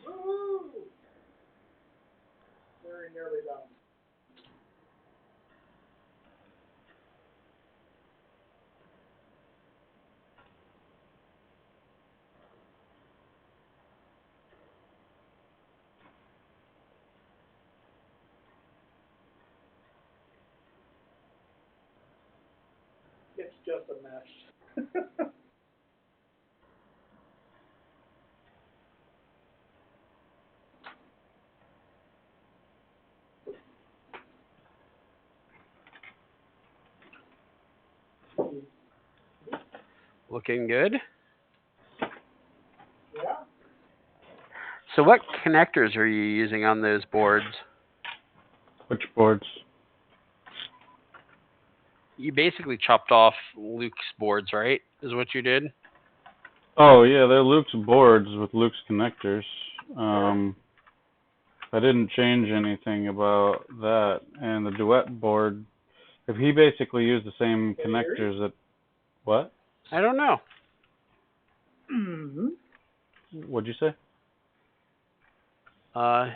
Woo! Very nearly done. It's just a mess. looking good. Yeah. So what connectors are you using on those boards? Which boards? You basically chopped off Luke's boards, right? Is what you did? Oh yeah, they're Luke's boards with Luke's connectors. I didn't change anything about that. And the duet board, if he basically used the same connectors that, what? I don't know. Mm-hmm. What'd you say? Oh,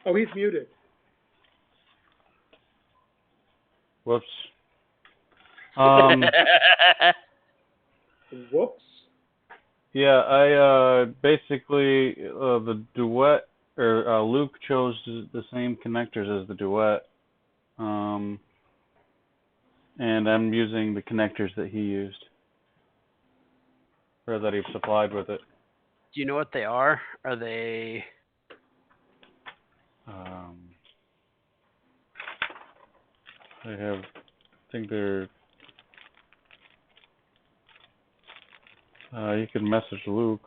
he's muted. Whoops. Whoops. Yeah, I basically the duet or Luke chose the same connectors as the duet, and I'm using the connectors that he used or that he supplied with it. Do you know what they are? Are they? I have, I think they're. You can message Luke.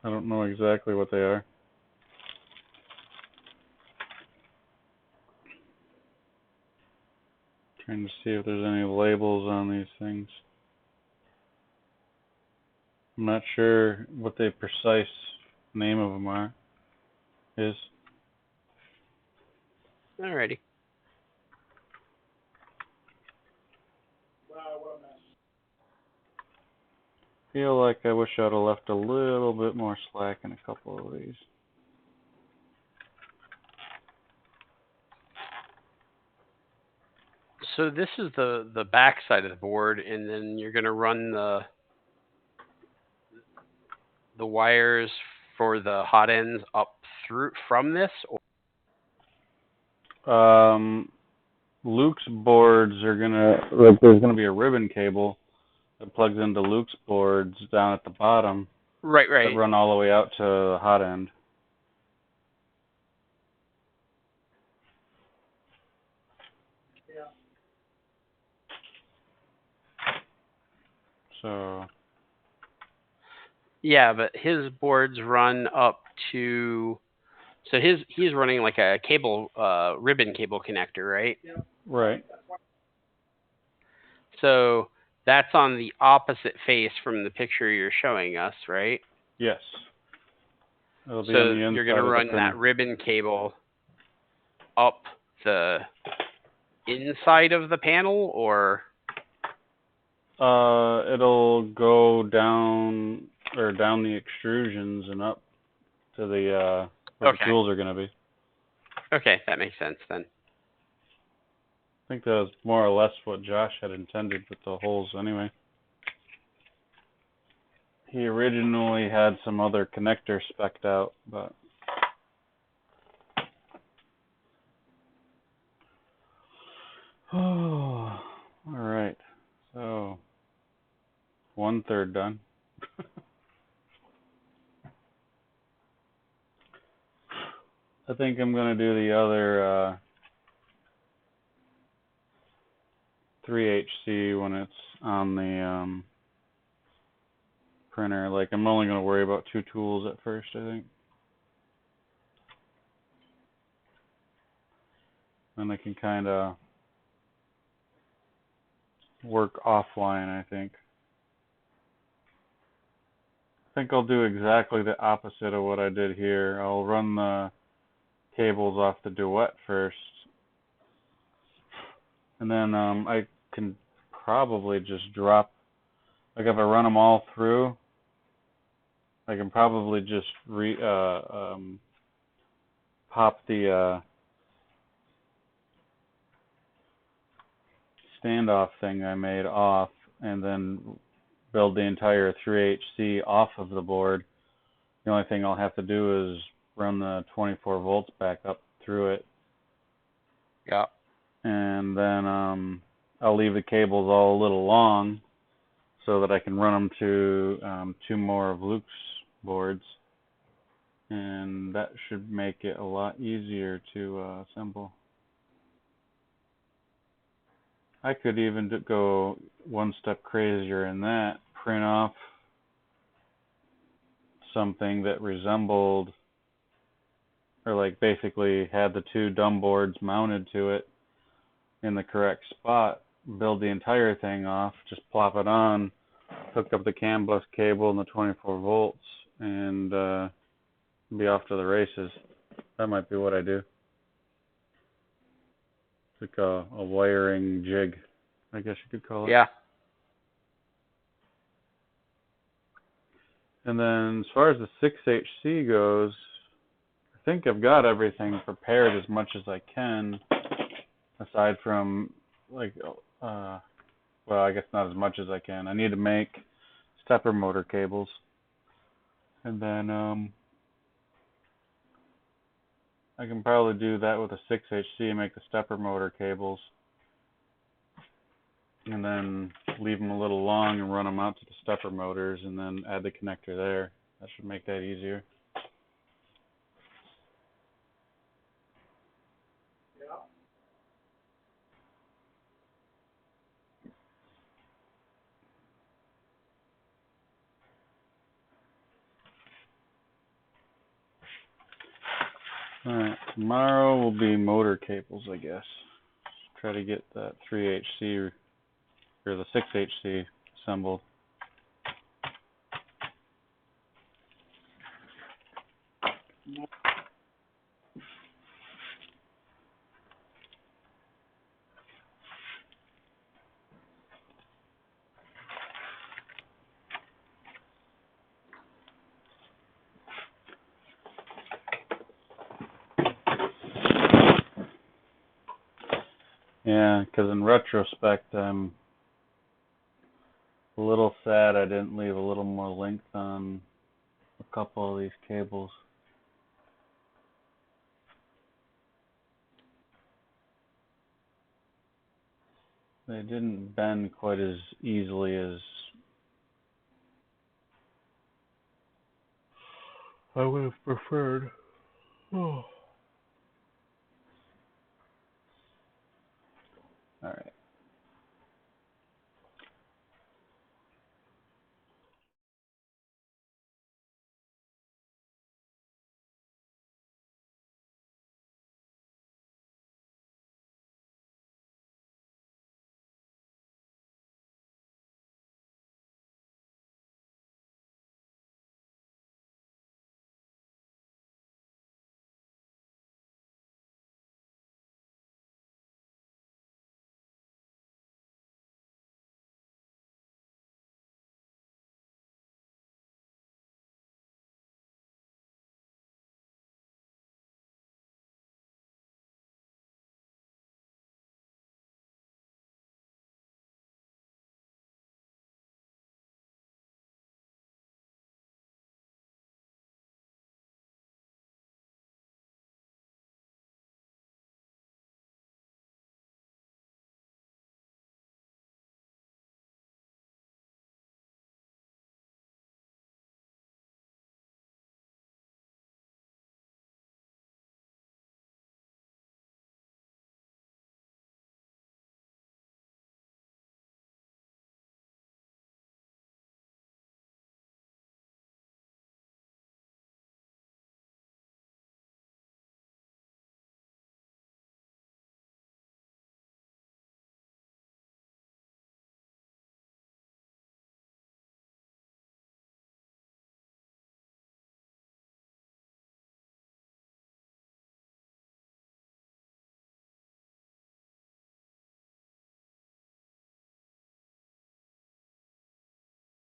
I don't know exactly what they are. Trying to see if there's any labels on these things. I'm not sure what the precise name of them is. Alrighty. Wow, what a mess. Feel like I wish I'd have left a little bit more slack in a couple of these. So this is the back side of the board, and then you're going to run the wires for the hot ends up through from this. Luke's boards are like there's gonna be a ribbon cable that plugs into Luke's boards down at the bottom. Right. That run all the way out to the hot end. Yeah. So. Yeah, but his boards run up to. So he's running like a cable, ribbon cable connector, right? Yeah. Right. So that's on the opposite face from the picture you're showing us, right? Yes. It'll be So on the inside you're going to of the run printer. that ribbon cable up the inside of the panel, or? It'll go down the extrusions and up to the where the tools are gonna be. Okay, that makes sense then. I think that was more or less what Josh had intended with the holes anyway. He originally had some other connector spec'd out, but oh, all right. So 1/3 done. I think I'm gonna do the other 3HC when it's on the printer. Like I'm only gonna worry about 2 tools at first, I think. And I can kind of work offline, I think. I think I'll do exactly the opposite of what I did here. I'll run the cables off the duet first. And then I can probably just drop, like if I run them all through, I can probably just pop the standoff thing I made off and then build the entire 3HC off of the board. The only thing I'll have to do is run the 24 volts back up through it. Yeah. And then I'll leave the cables all a little long so that I can run them to 2 more of Luke's boards. And that should make it a lot easier to assemble. I could even go one step crazier in that, print off something that resembled, or like basically had the 2 dumb boards mounted to it in the correct spot, build the entire thing off, just plop it on, hook up the CAN bus cable and the 24 volts, and be off to the races. That might be what I do. It's like a wiring jig, I guess you could call it. Yeah. And then as far as the 6HC goes, I think I've got everything prepared as much as I can, aside from, like, well, I guess not as much as I can. I need to make stepper motor cables. And then I can probably do that with a 6HC and make the stepper motor cables. And then leave them a little long and run them out to the stepper motors and then add the connector there. That should make that easier. Alright, tomorrow will be motor cables, I guess. Try to get that 3HC or the 6HC assembled. Yeah, because in retrospect, I'm a little sad I didn't leave a little more length on a couple of these cables. They didn't bend quite as easily as I would have preferred. Oh. Alright.